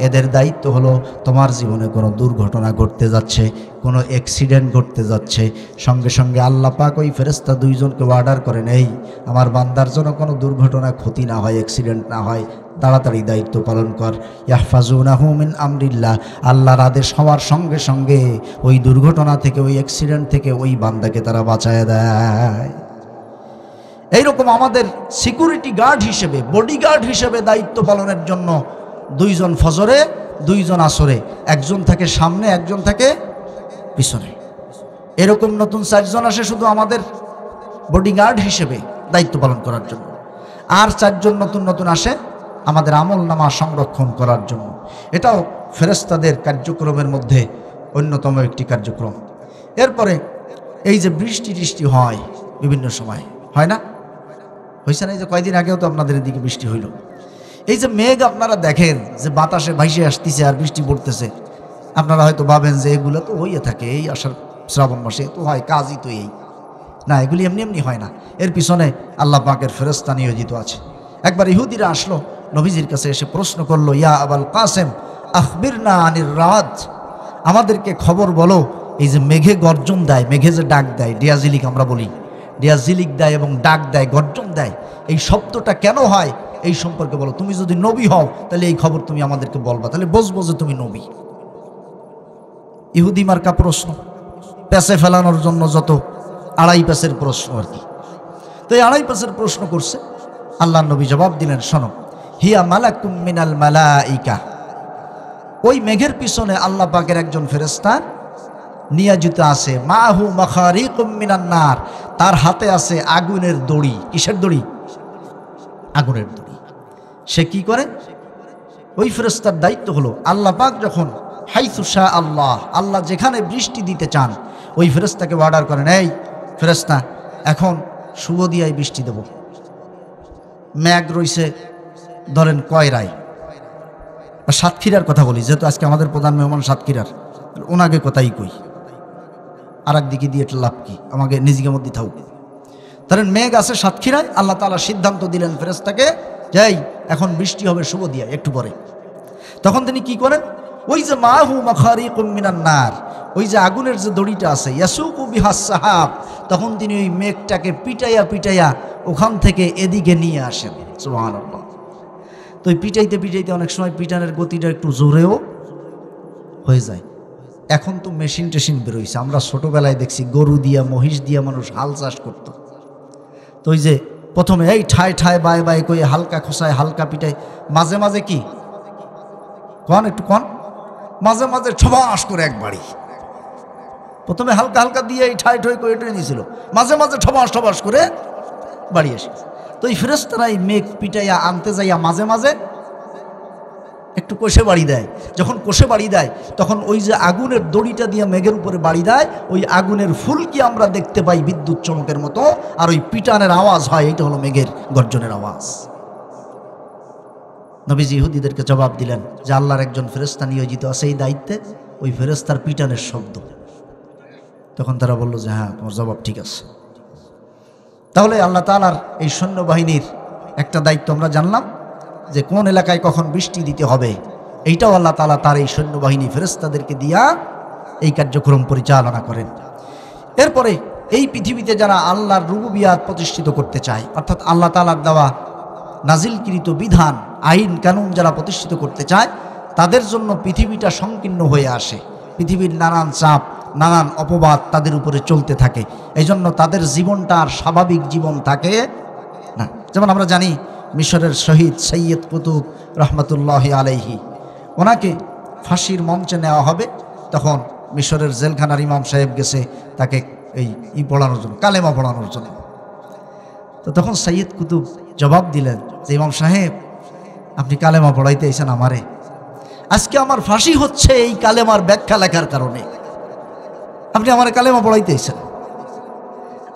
এদের দায়িত্ব হলো তোমার জীবনে কোনো দুর্ঘটনা ঘটতে যাচ্ছে, কোনো অ্যাক্সিডেন্ট ঘটতে যাচ্ছে, সঙ্গে সঙ্গে আল্লাহ পাক ওই ফেরেশতা 2 জনকে অর্ডার করেন, এই আমার বান্দার জন্য কোনো দুর্ঘটনা, ক্ষতি না হয়, অ্যাক্সিডেন্ট না হয়, তাড়াতাড়ি দায়িত্ব পালন কর। ইয়াহফাজুনাহু মিন আমরিল্লাহ। আল্লাহর আদেশ হওয়ার সঙ্গে সঙ্গে ওই দুর্ঘটনা থেকে, ওই অ্যাক্সিডেন্ট থেকে ওই বান্দাকে তারা বাঁচায় দেয়। এইরকম আমাদের সিকিউরিটি গার্ড হিসেবে, বডিগার্ড হিসেবে দায়িত্ব পালনের জন্য 2 জন ফজরে, 2 জন আসরে, একজন থাকে সামনে, একজন থাকে পিছনে। এরকম নতুন 4 জন আসে শুধু আমাদের বডিগার্ড হিসেবে দায়িত্ব পালন করার জন্য, আর 4 জন নতুন নতুন আসে আমাদের আমল নামা সংরক্ষণ করার জন্য। এটাও ফেরেশতাদের কার্যক্রমের মধ্যে অন্যতম একটি কার্যক্রম। এরপরে এই যে বৃষ্টি হয় বিভিন্ন সময়, হয় না? হয়েছে না? এই যে কয়দিন আগেও তো আপনাদের এদিকে বৃষ্টি হইল। এই যে মেঘ আপনারা দেখেন যে বাতাসে ভাইসে আসতেছে আর বৃষ্টি পড়তেছে, আপনারা হয়তো ভাবেন যে এগুলো তো হইয়া থাকে এই আষাঢ় শ্রাবণ মাসে, তো হয়, কাজই তো এই না। এগুলি এমনি এমনি হয় না, এর পিছনে আল্লাহ পাকের ফেরেশতা নিয়োজিত আছে। একবার ইহুদিরা আসলো নবীজির কাছে, এসে প্রশ্ন করলো, ইয়া আবাল কাসেম আখবিরনা আনির রাত, আমাদেরকে খবর বলো, এই যে মেঘে গর্জন দেয়, মেঘে যে ডাক দেয়, ডিয়াজিলিক আমরা বলি, ডিয়াজিলিক দেয় এবং ডাক দেয়, গর্জন দেয়, এই শব্দটা কেন হয় এই সম্পর্কে বলো। তুমি যদি নবী হও তাহলে এই খবর তুমি আমাদেরকে বলবা, তাহলে বুঝবো যে তুমি নবী। ইহুদি মার্কা প্রশ্ন, প্যাসে ফেলানোর জন্য যত 2.5 প্যাসের প্রশ্ন আর কি। তো এই 2.5 প্যাসের প্রশ্ন করছে। আল্লাহ নবী জবাব দিলেন, শোনো, হিয়া মালাকুম মিনাল মালাইকা, ওই মেঘের পিছনে আল্লাহ পাকের একজন ফেরেশতা নিয়োজিত আছে। মাহু মাখারিকুম মিনান নার, তার হাতে আছে আগুনের দড়ি। কিসের দড়ি? আগুনের দড়ি। সে কি করে? ওই ফেরেশতার দায়িত্ব হলো আল্লাহ পাক যখন হাইসু শাহ আল্লাহ, আল্লাহ যেখানে বৃষ্টি দিতে চান, ওই ফেরেশতাকে অর্ডার করেন, এই ফেরেশতা এখন শুভ দিয়াই বৃষ্টি দেব। মেঘ রইছে ধরেন কয়রায়, সাতক্ষীরার কথা বলি, যেহেতু আজকে আমাদের প্রধান মেহমান সাতক্ষীরার, ওনাকে কথাই কই, আর একদিকে দিয়ে লাভ কি, আমাকে নিজেকে মধ্যে থাকুক। ধরেন মেঘ আছে সাতক্ষীরায়, আল্লাহ তাআলা সিদ্ধান্ত দিলেন ফেরেশতাকে, যাই এখন বৃষ্টি হবে শুভ দিয়া একটু পরে। তখন তিনি কি করেন? ওই যে মাহু মাখারিকুম মিনান নার, ওই যে আগুনের যে দড়িটা আছে, ইয়াসুকু বিহাস সাহাব, তখন তিনি ওই মেঘটাকে পিটাইয়া পিটাইয়া ওখান থেকে এদিকে নিয়ে আসেন। সুবহানাল্লাহ। তো ওই পিটাইতে পিটাইতে অনেক সময় পিটানের গতিটা একটু জোরেও হয়ে যায়। এখন তো মেশিন টেশিন বেরোইছে, আমরা ছোটোবেলায় দেখছি গরু দিয়া, মহিষ দিয়া মানুষ হাল চাষ করতো। তো ওই যে প্রথমে এই ঠায় ঠায় বাই বাই কই হালকা খোসায়, হালকা পিটায়, মাঝে মাঝে কি কন, একটু কন, মাঝে মাঝে ঠবাস করে একবারই, প্রথমে হালকা হালকা দিয়ে এই ঠাই ঠাই করে এটাই নিয়েছিল, মাঝে মাঝে ঠবাস ঠবাস করে বাড়ি আসে। তো এই ফেরেশতারা এই মেঘ পিটাইয়া আনতে যাইয়া মাঝে মাঝে একটু কষে বাড়ি দেয়। যখন কষে বাড়ি দেয় তখন ওই যে আগুনের দড়িটা দিয়ে মেঘের উপরে বাড়ি দেয়, ওই আগুনের ফুলকি আমরা দেখতে পাই বিদ্যুৎ চমকের মতো, আর ওই পিটানের আওয়াজ হয়, এটা হলো মেঘের গর্জনের আওয়াজ। নবীজি ইহুদিদেরকে জবাব দিলেন যে আল্লাহর একজন ফেরেশতা নিয়োজিত আছে এই দায়িত্বে, ওই ফেরেশতার পিটানের শব্দ। তখন তারা বলল যে হ্যাঁ, তোমার জবাব ঠিক আছে। তাহলে আল্লাহ তাআলার এই সৈন্যবাহিনীর একটা দায়িত্ব আমরা জানলাম, যে কোন এলাকায় কখন বৃষ্টি দিতে হবে, এইটাও আল্লাহ তাআলা তার এই সৈন্যবাহিনী ফেরেশতাদেরকে দিয়া এই কার্যক্রম পরিচালনা করেন। এরপরে এই পৃথিবীতে যারা আল্লাহর রুবুবিয়াত প্রতিষ্ঠিত করতে চায়, অর্থাৎ আল্লাহ তাআলার দেওয়া নাজিলকৃত বিধান, আইন কানুন যারা প্রতিষ্ঠিত করতে চায়, তাদের জন্য পৃথিবীটা সংকীর্ণ হয়ে আসে। পৃথিবীর নানান চাপ, নানান অপবাদ তাদের উপরে চলতে থাকে। এই জন্য তাদের জীবনটা আর স্বাভাবিক জীবন থাকে না। যেমন আমরা জানি মিশরের শহীদ সৈয়দ কুতুব রহমতুল্লাহি আলাইহি, ওনাকে ফাঁসির মঞ্চে নেওয়া হবে, তখন মিশরের জেলখানার ইমাম সাহেব গেছে তাকে এই পড়ানোর জন্য, কালেমা পড়ানোর জন্য। তো তখন সৈয়দ কুতুব জবাব দিলেন যে ইমাম সাহেব, আপনি কালেমা পড়াইতে এসেছেন আমারে, আজকে আমার ফাঁসি হচ্ছে এই কালেমার ব্যাখ্যা লেখার কারণে, আপনি আমার কালেমা পড়াইতে এসেছেন।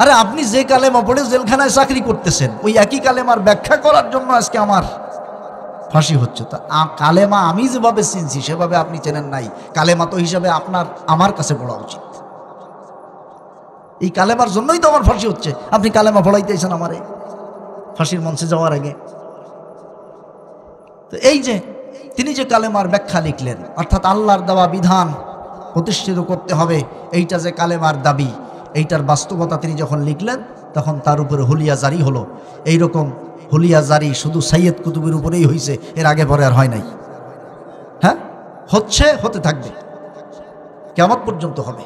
আরে আপনি যে কালেমা পড়ে জেলখানায় চাকরি করতেছেন, ওই একই কালেমার ব্যাখ্যা করার জন্য আজকে আমার ফাঁসি হচ্ছে। তা কালেমা আমি যেভাবে চিনছি সেভাবে আপনি চেনেন নাই, কালেমা তো হিসাবে আপনার আমার কাছে পড়া উচিত। এই কালেমার জন্যই তো আমার ফাঁসি হচ্ছে, আপনি কালেমা পড়াইতেছেন আমারে ফাঁসির মঞ্চে যাওয়ার আগে। তো এই যে তিনি যে কালেমার ব্যাখ্যা লিখলেন, অর্থাৎ আল্লাহর দেওয়া বিধান প্রতিষ্ঠিত করতে হবে, এইটা যে কালেমার দাবি, এইটার বাস্তবতা তিনি যখন লিখলেন, তখন তার উপরে হুলিয়া জারি হলো। এইরকম হুলিয়া জারি শুধু সৈয়দ কুতুবের উপরেই হয়েছে, এর আগে পরে আর হয় নাই। হ্যাঁ, হচ্ছে, হতে থাকবে, কিয়ামত পর্যন্ত হবে।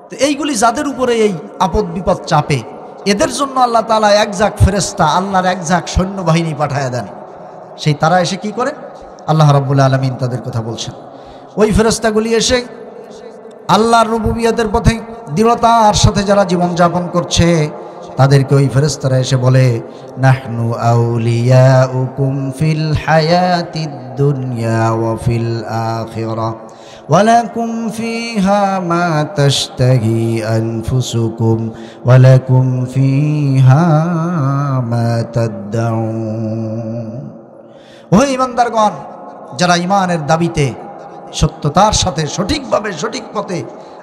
তো এইগুলি যাদের উপরে এই আপদ বিপদ চাপে, এদের জন্য আল্লাহ তাআলা এক ঝাঁক ফেরেশতা, আল্লাহর এক ঝাঁক সৈন্যবাহিনী পাঠায়া দেন। সেই তারা এসে কি করে, আল্লাহ রাব্বুল আলামিন তাদের কথা বলছেন। ওই ফেরেশতাগুলি এসে আল্লাহর রুবুবিয়তের পথে দৃঢ়তার সাথে যারা জীবনযাপন করছে, তাদেরকে ওই ফেরেশতারা এসে বলে, নাহনু আউলিয়াউকুম ফিল হায়াতিদ দুনিয়া ওয়া ফিল আখিরাহ ওয়ালাকুম ফিহা মা তাশতাহি আনফুসুকুম ওয়ালাকুম ফিহা মা তাদউন। ওই ইমানদারগণ, যারা ইমানের দাবিতে সত্যতার সাথে সঠিকভাবে সঠিক পথে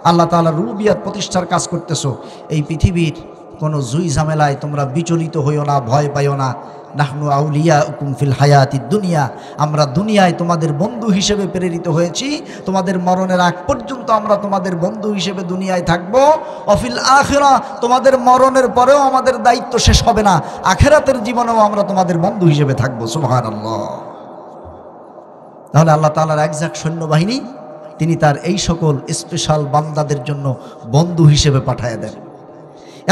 আল্লাহ তাআলার রুবুবিয়ত প্রতিষ্ঠার কাজ করতেছো, এই পৃথিবীর কোনো জুই ঝামেলায় তোমরা বিচলিত হইও না, ভয় পাইও না। নাহনু আউলিয়াউকুম ফিল হায়াতিদ দুনিয়া, আমরা দুনিয়ায় তোমাদের বন্ধু হিসেবে প্রেরিত হয়েছি, তোমাদের মরণের আগ পর্যন্ত আমরা তোমাদের বন্ধু হিসেবে দুনিয়ায় থাকবো। অফিল আখিরা, তোমাদের মরণের পরেও আমাদের দায়িত্ব শেষ হবে না, আখিরাতের জীবনেও আমরা তোমাদের বন্ধু হিসেবে থাকবো। সুবহানাল্লাহ। তাহলে আল্লাহ তাআলার একঝাঁক সৈন্যবাহিনী তিনি তার এই সকল স্পেশাল বান্দাদের জন্য বন্ধু হিসেবে পাঠায় দেন।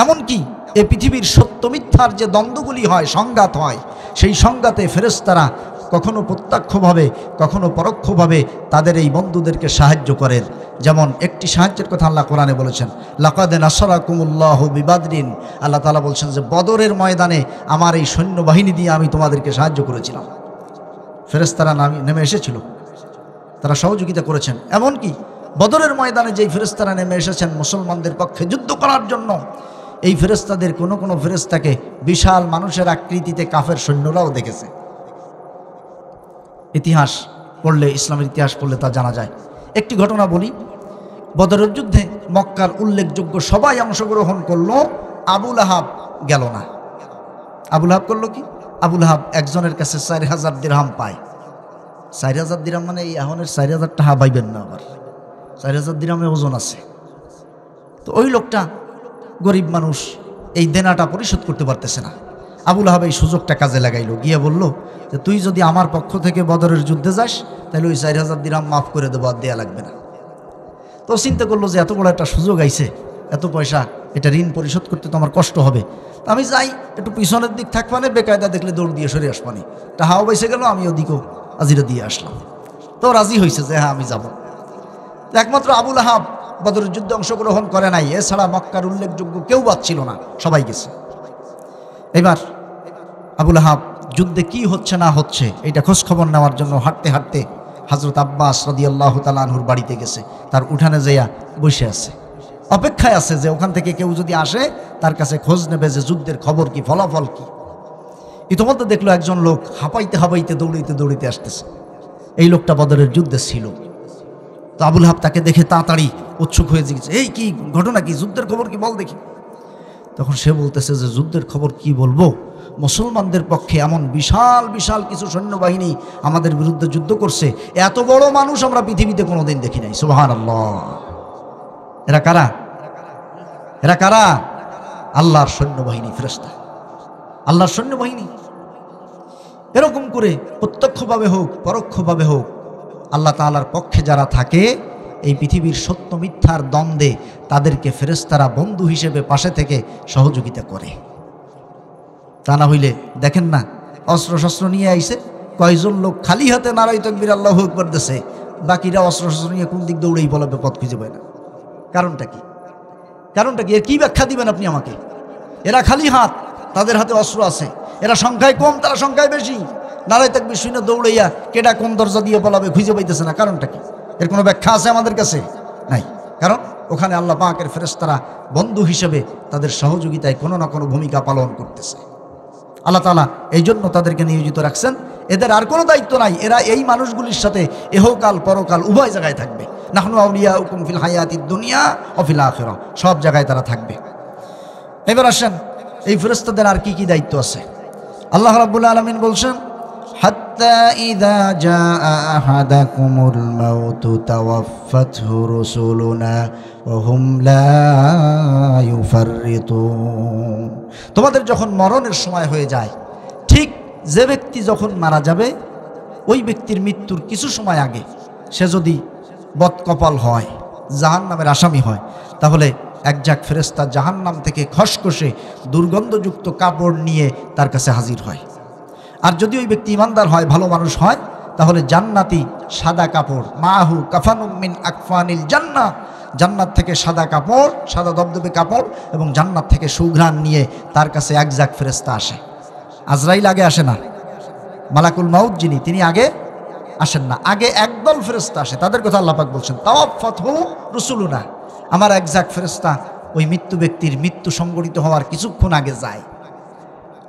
এমনকি এ পৃথিবীর সত্য মিথ্যার যে দ্বন্দ্বগুলি হয়, সংঘাত হয়, সেই সংঘাতে ফেরেশতারা কখনো প্রত্যক্ষভাবে কখনো পরোক্ষভাবে তাদের এই বন্ধুদেরকে সাহায্য করেন। যেমন একটি সাহায্যের কথা আল্লাহ কোরআনে বলেছেন, লাকাদ নাসারাকুমুল্লাহু বিবাদরিন, আল্লাহ তাআলা বলছেন যে বদরের ময়দানে আমার এই সৈন্যবাহিনী দিয়ে আমি তোমাদেরকে সাহায্য করেছিলাম। ফেরেশতারা নেমে এসেছিল, তারা সহযোগিতা করেছেন। এমনকি বদরের ময়দানে যেই ফেরেশতারা নেমে এসেছেন মুসলমানদের পক্ষে যুদ্ধ করার জন্য, এই ফেরেশতাদের কোনো কোনো ফেরেশতাকে বিশাল মানুষের আকৃতিতে কাফের সৈন্যরাও দেখেছে। ইতিহাস পড়লে, ইসলামের ইতিহাস পড়লে তা জানা যায়। একটি ঘটনা বলি, বদরের যুদ্ধে মক্কার উল্লেখযোগ্য সবাই অংশগ্রহণ করলো, আবুল আহাব গেল না। আবুল আহাব করলো কি, আবুল আহাব একজনের কাছে 4000 দিরহাম পায়। 4000 দিরহাম মানে এই এখনের 4000 টাকা পাইবেন না, আবার 4000 দিরহামে ওজন আছে। তো ওই লোকটা গরিব মানুষ, এই দেনাটা পরিশোধ করতে পারতেছে না। আবুল আহাব এই সুযোগটা কাজে লাগাইলো, গিয়ে বলল যে তুই যদি আমার পক্ষ থেকে বদরের যুদ্ধে যাস তাহলে ওই 4000 দিরহাম মাফ করে দেবো, আর দেয়া লাগবে না। তো চিন্তা করলো যে এত বড় একটা সুযোগ আইছে, এত পয়সা, এটা ঋণ পরিশোধ করতে তো আমার কষ্ট হবে, তো আমি যাই, একটু পিছনের দিক থাকবানে, বেকায়দা দেখলে দৌড় দিয়ে সরে আসবানি, টাহাও বেঁচে গেল, আমি ওদিকেও আজিরা দিয়ে আসলাম। তো রাজি হয়েছে যে হ্যাঁ আমি যাব। তো একমাত্র আবুল আহাব বদরের যুদ্ধে অংশগ্রহণ করে নাই, এছাড়া মক্কার উল্লেখযোগ্য কেউ বাদ ছিল না, সবাই গেছে। এবার আবুল আহাব যুদ্ধে কি হচ্ছে না হচ্ছে এটা খোঁজ খবর নেওয়ার জন্য হাঁটতে হাঁটতে হযরত আব্বাস রাদিয়াল্লাহু তাআলা আনহুর বাড়িতে গেছে। তার উঠানে যাইয়া বসে আছে, অপেক্ষায় আছে যে ওখান থেকে কেউ যদি আসে তার কাছে খোঁজ নেবে যে যুদ্ধের খবর কি, ফলাফল কি। ইতিমধ্যে দেখলো একজন লোক হাঁপাইতে হাঁপাইতে দৌড়িতে দৌড়িতে আসতেছে। এই লোকটা বদরের যুদ্ধে ছিল। তো আবুল আহাব তাকে দেখে তাড়াতাড়ি উৎসুক হয়ে জিজ্ঞেস, এই কি ঘটনা, কি যুদ্ধের খবর কি, বল দেখি। তখন সে বলতেছে যে যুদ্ধের খবর কি বলবো, মুসলমানদের পক্ষে এমন বিশাল বিশাল কিছু সৈন্যবাহিনী আমাদের বিরুদ্ধে যুদ্ধ করছে, এত বড় মানুষ আমরা পৃথিবীতে কোনোদিন দেখি নাই। সুবহানাল্লাহ। এরা কারা? এরা কারা? আল্লাহর সৈন্যবাহিনী, ফেরেশতা, আল্লাহর সৈন্যবাহিনী। এরকম করে প্রত্যক্ষভাবে হোক পরোক্ষভাবে হোক আল্লাহ তাআলার পক্ষে যারা থাকে এই পৃথিবীর সত্য মিথ্যার দ্বন্দ্বে তাদেরকে ফেরেশতারা বন্ধু হিসেবে পাশে থেকে সহযোগিতা করে। তা না হইলে দেখেন না, অস্ত্র শস্ত্র নিয়ে আইছে, কয়জন লোক খালি হাতে নারাই তাকবীর আল্লাহু আকবার দেশে, বাকিরা অস্ত্র শস্ত্র নিয়ে কোন দিক দৌড়েই বলবে, পথ খুঁজে পায় না। কারণটা কি? কারণটা কি? এর কী ব্যাখ্যা দিবেন আপনি আমাকে? এরা খালি হাত, তাদের হাতে অস্ত্র আছে, এরা সংখ্যায় কম, তারা সংখ্যায় বেশি, নারাই তাকবীর শুনে দৌড়াইয়া কেডা কোন দরজা দিয়ে বলাবে খুঁজে পাইতেছে না। কারণটা কি? এর কোনো ব্যাখ্যা আছে আমাদের কাছে? নাই। কারণ ওখানে আল্লাহ পাকের ফেরেশতারা বন্ধু হিসেবে তাদের সহযোগিতায় কোনো না কোনো ভূমিকা পালন করতেছে। আল্লাহ তাআলা এই জন্য তাদেরকে নিয়োজিত রাখছেন। এদের আর কোনো দায়িত্ব নাই, এরা এই মানুষগুলির সাথে এহকাল পরকাল উভয় জায়গায় থাকবে। নাহনু আউলিয়াউকুম ফিল হায়াতিদ দুনিয়া ওয়া ফিল আখিরাহ, সব জায়গায় তারা থাকবে। এবার আসেন এই ফেরেশতাদের আর কি কি দায়িত্ব আছে। আল্লাহ রাব্বুল আলামিন বলছেন, হাত্তা ইযা জাআ আহাদাকুমুল মাউতু তাওয়াফাতহু রুসুলুনা ওয়া হুম লা ইউফাররিতুন। তোমাদের যখন মরণের সময় হয়ে যায়, ঠিক যে ব্যক্তি যখন মারা যাবে ওই ব্যক্তির মৃত্যুর কিছু সময় আগে সে যদি বদকপাল হয়, জাহান্নামের আসামি হয়, তাহলে একজাক ফেরেশতা জাহান্নাম থেকে খসখসে দুর্গন্ধযুক্ত কাপড় নিয়ে তার কাছে হাজির হয়। আর যদি ওই ব্যক্তি ইমানদার হয়, ভালো মানুষ হয়, তাহলে জান্নাতি সাদা কাপড়, মাহু কাফানুম মিন আকফানিল জান্নাহ, জান্নাত থেকে সাদা কাপড়, সাদা দবদবে কাপড় এবং জান্নাত থেকে সুঘ্রাণ নিয়ে তার কাছে একজাক ফেরেশতা আসে। আজরাইল আগে আসে না, মালাকুল মাউত যিনি তিনি আগে আসেন না, আগে একদল ফেরেশতা আসে। তাদের কথা আল্লাহ পাক বলছেন, তাওয়াফাতহু রুসুলুনা, আমার একজাক ফেরেশতা ওই মৃত্যু ব্যক্তির মৃত্যু সংঘটিত হওয়ার কিছুক্ষণ আগে যায়।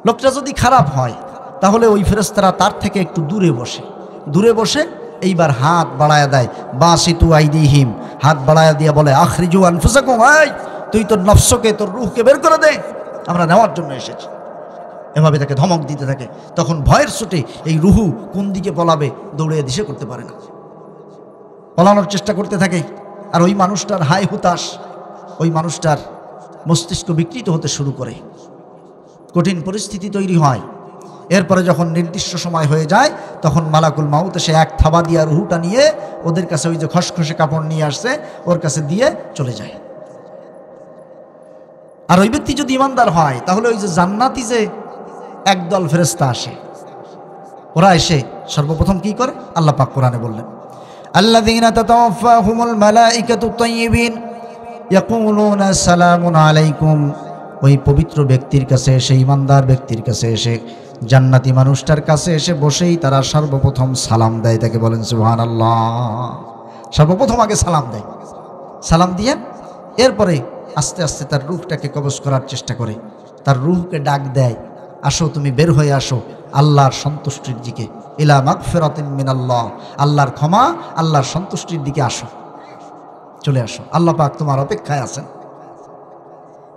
লোকটা যদি খারাপ হয় তাহলে ওই ফেরেশতারা তার থেকে একটু দূরে বসে এইবার হাত বাড়ায়া দেয়, বাসিতু আইদিহিম, হাত বাড়ায়া দিয়া বলে, আখরিজু আনফুসাকুম, এই তুই তোর নফসকে, তোর রূহকে বের করে দে, আমরা নেওয়ার জন্য এসেছি। এভাবে তাকে ধমক দিতে থাকে। তখন ভয়ের চোটে এই রুহু কোন দিকে পলাবে দৌড়ে দিশে করতে পারে না, পলানোর চেষ্টা করতে থাকে। আর ওই মানুষটার হায় হুতাশ, ওই মানুষটার মস্তিষ্ক বিকৃত হতে শুরু করে, কঠিন পরিস্থিতি তৈরি হয়। এরপরে যখন নির্দিষ্ট সময় হয়ে যায় তখন মালাকুল মাউত এসে এক থাবা দিয়া রুহুটা নিয়ে ওদের কাছে, ওই যে খসখসে কাপড় নিয়ে আসছে ওর কাছে দিয়ে চলে যায়। আর ওই ব্যক্তি যদি ইমানদার হয় তাহলে ওই যে জান্নাতি যে একদল ফেরেশতা আসে, ওরা এসে সর্বপ্রথম কি করে? আল্লাহ পাক কোরআনে বললেন, আল্লাযীনা তাতাওয়াফাহুমুল মালাইকাতু তাইয়্যিবিন ইয়াকুলুনা সালামুন আলাইকুম, ওই পবিত্র ব্যক্তির কাছে এসে, ইমানদার ব্যক্তির কাছে এসে, জান্নাতি মানুষটার কাছে এসে বসেই তারা সর্বপ্রথম সালাম দেয়। তাকে বলেন সুবহানাল্লাহ। সর্বপ্রথম আগে সালাম দেয়, সালাম দিয়ে এরপরে আস্তে আস্তে তার রূহটাকে কবজ করার চেষ্টা করে, তার রূহকে ডাক দেয়, আসো তুমি বের হয়ে আসো আল্লাহর সন্তুষ্টির দিকে, ইলা মাগফিরাতিন মিনাল্লাহ, আল্লাহর ক্ষমা, আল্লাহর সন্তুষ্টির দিকে আসো, চলে আসো, আল্লাহ পাক তোমার অপেক্ষায় আছেন।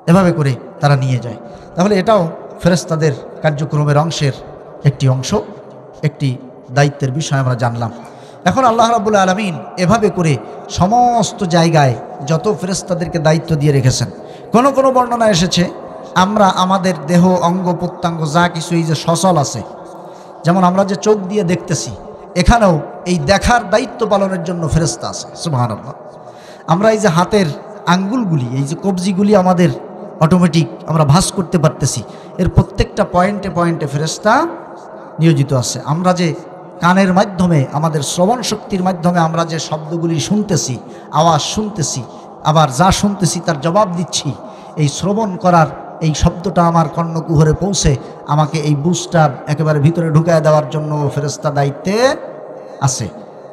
এভাবে করে তারা নিয়ে যায়। তাহলে এটাও ফেরেশতাদের কার্যক্রমের অংশের একটি অংশ, একটি দায়িত্বের বিষয় আমরা জানলাম। এখন আল্লাহ রাব্বুল আলামিন এভাবে করে সমস্ত জায়গায় যত ফেরেশতাদেরকে দায়িত্ব দিয়ে রেখেছেন, কোনো কোনো বর্ণনা এসেছে আমরা আমাদের দেহ অঙ্গ প্রত্যঙ্গ যা কিছু এই যে সচল আছে, যেমন আমরা যে চোখ দিয়ে দেখতেছি, এখানেও এই দেখার দায়িত্ব পালনের জন্য ফেরেশতা আছে। সুবহানাল্লাহ। আমরা এই যে হাতের আঙ্গুলগুলি, এই যে কবজিগুলি আমাদের অটোমেটিক আমরা ভাঁজ করতে পারতেছি, এর প্রত্যেকটা পয়েন্টে পয়েন্টে ফেরেশতা নিয়োজিত আছে। আমরা যে কানের মাধ্যমে, আমাদের শ্রবণ শক্তির মাধ্যমে আমরা যে শব্দগুলি শুনতেছি, আওয়াজ শুনতেছি, আবার যা শুনতেছি তার জবাব দিচ্ছি, এই শ্রবণ করার এই শব্দটা আমার কর্ণকুহরে পৌঁছে আমাকে এই বুঝটা একেবারে ভিতরে ঢুকায় দেওয়ার জন্য ফেরেশতা দায়িত্বে আছে।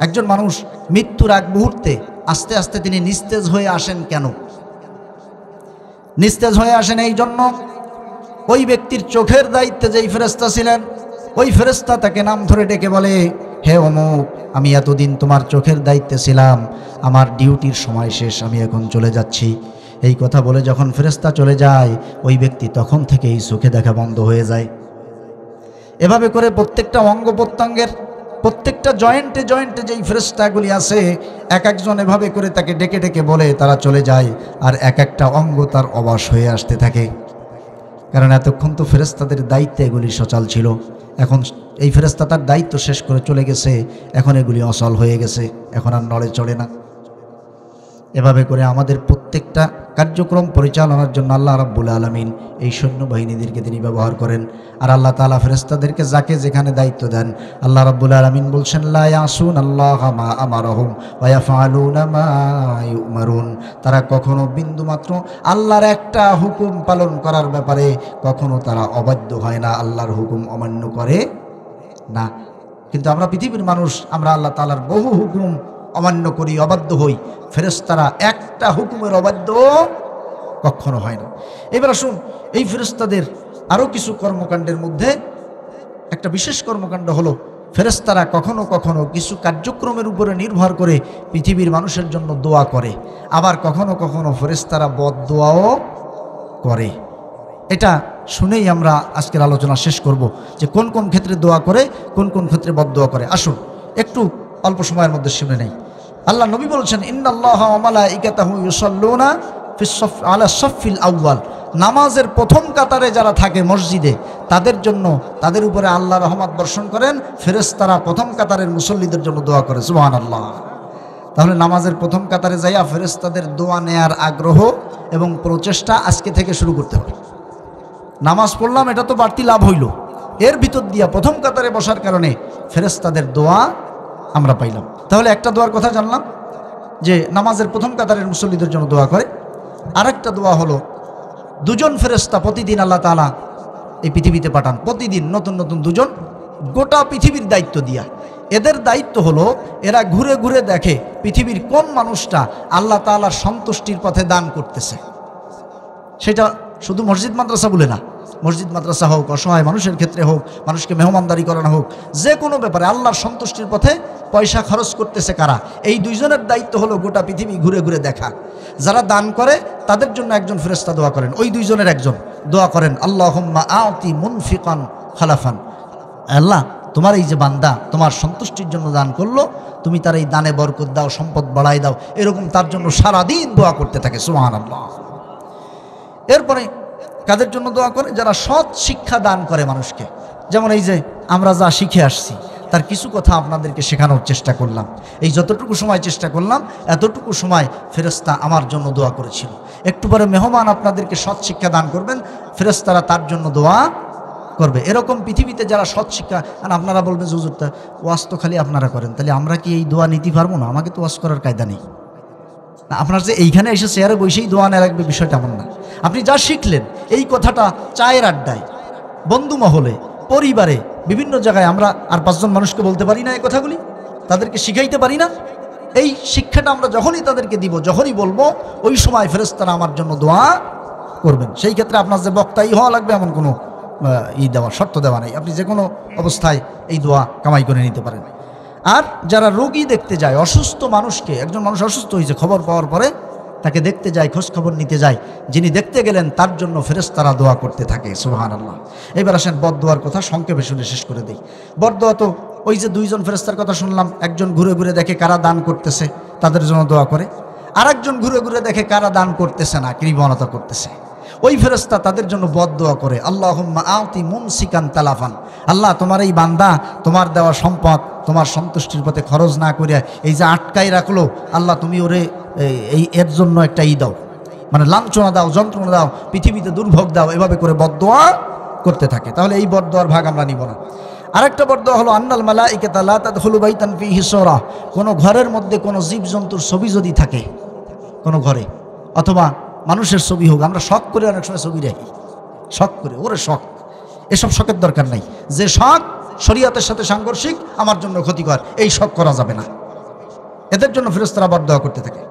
একজন মানুষ মৃত্যুর আগ মুহূর্তে আস্তে আস্তে তিনি নিস্তেজ হয়ে আসেন কেন? নিস্তেজ হয়ে আসেন এই জন্য, ওই ব্যক্তির চোখের দায়িত্বে যেই ফেরেশতা ছিলেন, ওই ফেরেশতা তাকে নাম ধরে ডেকে বলে, হে অমুক, আমি এতদিন তোমার চোখের দায়িত্বে ছিলাম, আমার ডিউটির সময় শেষ, আমি এখন চলে যাচ্ছি। এই কথা বলে যখন ফেরেশতা চলে যায়, ওই ব্যক্তি তখন থেকেই চোখে দেখা বন্ধ হয়ে যায়। এভাবে করে প্রত্যেকটা অঙ্গ প্রত্যঙ্গের প্রত্যেকটা জয়েন্টে জয়েন্টে যেই ফেরেশতাগুলি আছে, এক একজন এভাবে করে তাকে ডেকে ডেকে বলে, তারা চলে যায়, আর এক একটা অঙ্গ তার অবশ হয়ে আসতে থাকে। কারণ এতক্ষণ তো ফেরেশতাদের দায়িত্বে এগুলি সচল ছিল, এখন এই ফেরেশতা তার দায়িত্ব শেষ করে চলে গেছে, এখন এগুলি অচল হয়ে গেছে, এখন আর নড়ে চড়ে না। এভাবে করে আমাদের প্রত্যেকটা কার্যক্রম পরিচালনার জন্য আল্লাহ রাব্বুল আলামিন এই সৈন্যবাহিনীদেরকে তিনি ব্যবহার করেন। আর আল্লাহ তাআলা ফেরেশতাদেরকে যাকে যেখানে দায়িত্ব দেন, আল্লাহ রাব্বুল আলামিন বলছেন লা ইয়াসুনাল্লাহা মা আমারহুম ওয়া ইয়াফআলুনা মা ইউমারুন। তারা কখনো বিন্দুমাত্র আল্লাহর একটা হুকুম পালন করার ব্যাপারে কখনো তারা অবাধ্য হয় না, আল্লাহর হুকুম অমান্য করে না। কিন্তু আমরা পৃথিবীর মানুষ, আমরা আল্লাহ তাআলার বহু হুকুম অমান্য করি, অবাধ্য হই। ফেরেশতারা একটা হুকুমের অবাধ্য কখনো হয় না। এবার আসুন, এই ফেরেশতাদের আরও কিছু কর্মকাণ্ডের মধ্যে একটা বিশেষ কর্মকাণ্ড হলো, ফেরেশতারা কখনো কখনো কিছু কার্যক্রমের উপরে নির্ভর করে পৃথিবীর মানুষের জন্য দোয়া করে, আবার কখনো কখনো ফেরেশতারা বদদোয়াও করে। এটা শুনেই আমরা আজকের আলোচনা শেষ করব যে কোন কোন ক্ষেত্রে দোয়া করে, কোন কোন ক্ষেত্রে বদদোয়া করে। আসুন একটু অল্প সময়ের মধ্যে শুনে নেই। আল্লাহ নবী বলছেন, ইন্নাল্লাহা ওয়া মালাইকাতাহু ইউসাল্লুনা আলা সাফফিল আউয়াল। নামাজের প্রথম কাতারে যারা থাকে মসজিদে, তাদের জন্য, তাদের উপরে আল্লাহ রহমত বর্ষণ করেন। ফেরেশতারা প্রথম কাতারের মুসল্লিদের জন্য দোয়া করে, সুবহানাল্লাহ। তাহলে নামাজের প্রথম কাতারে যাইয়া ফেরেশতাদের দোয়া নেয়ার আগ্রহ এবং প্রচেষ্টা আজকে থেকে শুরু করতে হবে। নামাজ পড়লাম, এটা তো বাড়তি লাভ হইল, এর ভিতর দিয়া প্রথম কাতারে বসার কারণে ফেরেশতাদের দোয়া আমরা পাইলাম। তাহলে একটা দোয়ার কথা জানলাম যে নামাজের প্রথম কাতারের মুসল্লিদের জন্য দোয়া করে। আরেকটা দোয়া হলো, দুজন ফেরেশতা প্রতিদিন আল্লাহ তাআলা এই পৃথিবীতে পাঠান, প্রতিদিন নতুন নতুন দুজন, গোটা পৃথিবীর দায়িত্ব দিয়া। এদের দায়িত্ব হলো এরা ঘুরে ঘুরে দেখে পৃথিবীর কোন মানুষটা আল্লাহ তাআলার সন্তুষ্টির পথে দান করতেছে। সেটা শুধু মসজিদ মাদ্রাসা বলে না, মসজিদ মাদ্রাসা হোক, অসহায় মানুষের ক্ষেত্রে হোক, মানুষকে মেহমানদারি করানো হোক, যে কোনো ব্যাপারে আল্লাহর সন্তুষ্টির পথে পয়সা খরচ করতেছে কারা, এই দুইজনের দায়িত্ব হলো গোটা পৃথিবী ঘুরে ঘুরে দেখা। যারা দান করে তাদের জন্য একজন ফেরেশতা দোয়া করেন, ওই দুইজনের একজন দোয়া করেন, আল্লাহুম্মা আতি মুনফিকান খালাফান। আল্লাহ, তোমার এই যে বান্দা তোমার সন্তুষ্টির জন্য দান করলো, তুমি তার এই দানে বরকত দাও, সম্পদ বাড়াই দাও, এরকম তার জন্য সারাদিন দোয়া করতে থাকে, সুবহানাল্লাহ। এরপরে কাদের জন্য দোয়া করে? যারা সৎ শিক্ষা দান করে মানুষকে। যেমন এই যে আমরা যা শিখে আসছি তার কিছু কথা আপনাদেরকে শেখানোর চেষ্টা করলাম, এই যতটুকু সময় চেষ্টা করলাম, এতটুকু সময় ফেরেশতা আমার জন্য দোয়া করেছিল। একটু পরে মেহমান আপনাদেরকে সৎ শিক্ষা দান করবেন, ফেরেশতারা তার জন্য দোয়া করবে। এরকম পৃথিবীতে যারা সৎ শিক্ষা, আর আপনারা বলবেন হুজুরটা ওয়াজ তো খালি আপনারা করেন, তাহলে আমরা কি এই দোয়া নিতে পারবো না? আমাকে তো ওয়াজ করার কায়দা নেই। না, আপনার যে এইখানে এসে চেয়ারে বসেই দোয়া নেওয়া লাগবে বিষয়টা এমন না। আপনি যা শিখলেন এই কথাটা চায়ের আড্ডায়, বন্ধু মহলে, পরিবারে, বিভিন্ন জায়গায় আমরা আর 5 জন মানুষকে বলতে পারি না এই কথাগুলি, তাদেরকে শিখাইতে পারি না? এই শিক্ষাটা আমরা যখনই তাদেরকে দিব, যখনই বলবো, ওই সময় ফেরেশতারা আমার জন্য দোয়া করবেন। সেই ক্ষেত্রে আপনার যে বক্তাই হওয়া লাগবে এমন কোনো শর্ত দেওয়া নেই, আপনি যে কোনো অবস্থায় এই দোয়া কামাই করে নিতে পারেন। আর যারা রোগী দেখতে যায়, অসুস্থ মানুষকে, একজন মানুষ অসুস্থ হয়েছে, খবর পাওয়ার পরে তাকে দেখতে যায়, খোঁজ খবর নিতে যায়, যিনি দেখতে গেলেন তার জন্য ফেরেশতারা দোয়া করতে থাকে, সুবহানাল্লাহ। এবার আসেন বদদোয়ার কথা সংক্ষেপে শুনে শেষ করে দেই। বদদোয়া তো ওই যে 2 জন ফেরেশতার কথা শুনলাম, একজন ঘুরে ঘুরে দেখে কারা দান করতেছে তাদের জন্য দোয়া করে, আরেকজন ঘুরে ঘুরে দেখে কারা দান করতেছে না, কৃপণতা করতেছে, ওই ফেরেশতা তাদের জন্য বদদোয়া করে, আল্লাহুম্মা আতি মুমসিকান তালাফান। আল্লাহ, তোমার এই বান্দা তোমার দেওয়া সম্পদ তোমার সন্তুষ্টির পথে খরচ না করে এই যে আটকাই রাখলো, আল্লাহ তুমি ওরে এর জন্য একটা দাও, মানে লাঞ্ছনা দাও, যন্ত্রণা দাও, পৃথিবীতে দুর্ভোগ দাও, এভাবে করে বদদোয়া করতে থাকে। তাহলে এই বদদোয়ার ভাগ আমরা নিব না। আরেকটা বদদোয়া হলো, আন্নাল মালাইকাতা লা তাদখুলু বাইতান ফীহি সূরা। কোনো ঘরের মধ্যে কোনো জীবজন্তুর ছবি যদি থাকে কোনো ঘরে, অথবা মানুষের ছবি হোক, আমরা শখ করে অনেক সময় ছবি রাখি, শখ করে, ওরে শখ, এসব শখের দরকার নাই। যে শখ শরীয়তের সাথে সাংঘর্ষিক, আমার জন্য ক্ষতিকর, এই শখ করা যাবে না। এদের জন্য ফেরেশতারা বদদোয়া করতে থাকে।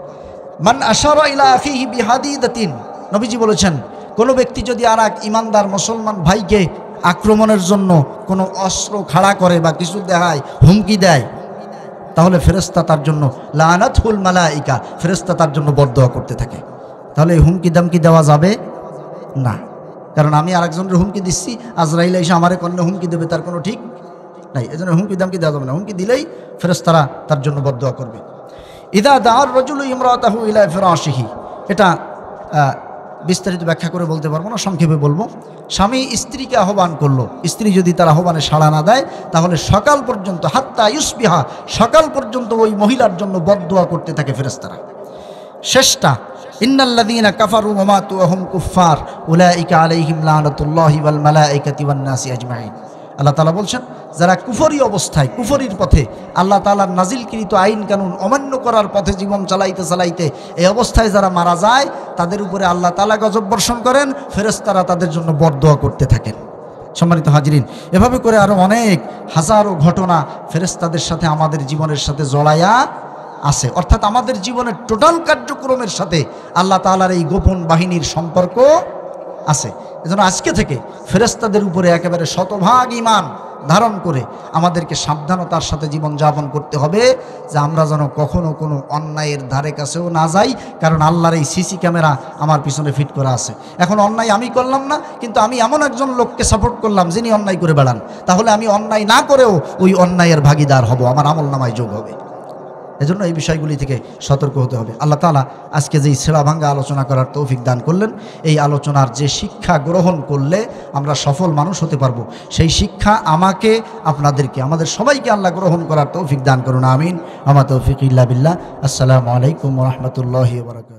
মান আশারা ইলা আখিহি বিহাদিদাতিন, নবীজি বলেছেন, কোনো ব্যক্তি যদি আর এক ইমানদার মুসলমান ভাইকে আক্রমণের জন্য কোনো অস্ত্র খাড়া করে বা কিছু দেখায়, হুমকি দেয়, তাহলে ফেরেশতা তার জন্য লানাতুল মালাইকা, ফেরেশতা তার জন্য বদদোয়া করতে থাকে। তাহলে এই হুমকি দামকি দেওয়া যাবে না, কারণ আমি আরেকজনের হুমকি দিচ্ছি, আজরাইল এসে আমারে কন্যা হুমকি দেবে, তার কোনো ঠিক নাই। এজন্য হুমকি দামকি দেওয়া যাবে না। হুমকি দিলেই ফেরেশতারা তার জন্য বদদোয়া করবে। ইদা দাআর রাজুলু ইমরাতাহু ইলা ফিরাশিহি, এটা বিস্তারিত ব্যাখ্যা করে বলতে পারবো না, সংক্ষেপে বলবো। স্বামী স্ত্রীকে আহ্বান করলো, স্ত্রী যদি তার আহ্বানে সাড়া না দেয়, তাহলে সকাল পর্যন্ত, হাত্তা ইউসবিহা, সকাল পর্যন্ত ওই মহিলার জন্য বদদোয়া করতে থাকে ফেরেশতারা। শেষটা, ইন্নাল্লাযীনা কাফারু ওয়া মাতু ওয়া হুম কুফফার উলাইকা আলাইহিম লানাতুল্লাহি ওয়াল মালাইকাতি ওয়ান নাসি আজমাইন। আল্লাহ তাআলা বলছেন, যারা কুফরি অবস্থায়, কুফরির পথে, আল্লাহ তাআলার নাজিলকৃত আইন কানুন অমান্য করার পথে জীবন চালাইতে চালাইতে এই অবস্থায় যারা মারা যায়, তাদের উপরে আল্লাহ তাআলা গজব বর্ষণ করেন, ফেরেশতারা তাদের জন্য বরদোয়া করতে থাকেন। সম্মানিত হাজিরিন, এভাবে করে আরও অনেক হাজারো ঘটনা ফেরেশতাদের সাথে আমাদের জীবনের সাথে জড়ায়া আছে। অর্থাৎ আমাদের জীবনের টোটাল কার্যক্রমের সাথে আল্লাহ তাআলার এই গোপন বাহিনীর সম্পর্ক আছে। এজন্য আজকে থেকে ফেরেশতাদের উপরে একেবারে শতভাগ ঈমান ধারণ করে আমাদেরকে সাবধানতার সাথে জীবন যাপন করতে হবে, যে আমরা যেন কখনো কোনো অন্যায়ের ধারে কাছেও না যাই। কারণ আল্লাহর এই সিসি ক্যামেরা আমার পিছনে ফিট করা আছে। এখন অন্যায় আমি করলাম না, কিন্তু আমি এমন একজন লোককে সাপোর্ট করলাম যিনি অন্যায় করে বেড়ান, তাহলে আমি অন্যায় না করেও ওই অন্যায়ের ভাগিদার হব, আমার আমলনামায় যোগ হবে। এজন্য এই বিষয়গুলি থেকে সতর্ক হতে হবে। আল্লাহ তাআলা আজকে যেই ছেঁড়া ভাঙ্গা আলোচনা করার তৌফিক দান করলেন, এই আলোচনার যে শিক্ষা গ্রহণ করলে আমরা সফল মানুষ হতে পারবো, সেই শিক্ষা আমাকে, আপনাদেরকে, আমাদের সবাইকে আল্লাহ গ্রহণ করার তৌফিক দান করুন। আমিন। আমা তৌফিক ইল্লা বিল্লাহ। আসসালামু আলাইকুম ওয়া রাহমাতুল্লাহি ওয়া বারাকাতুহু।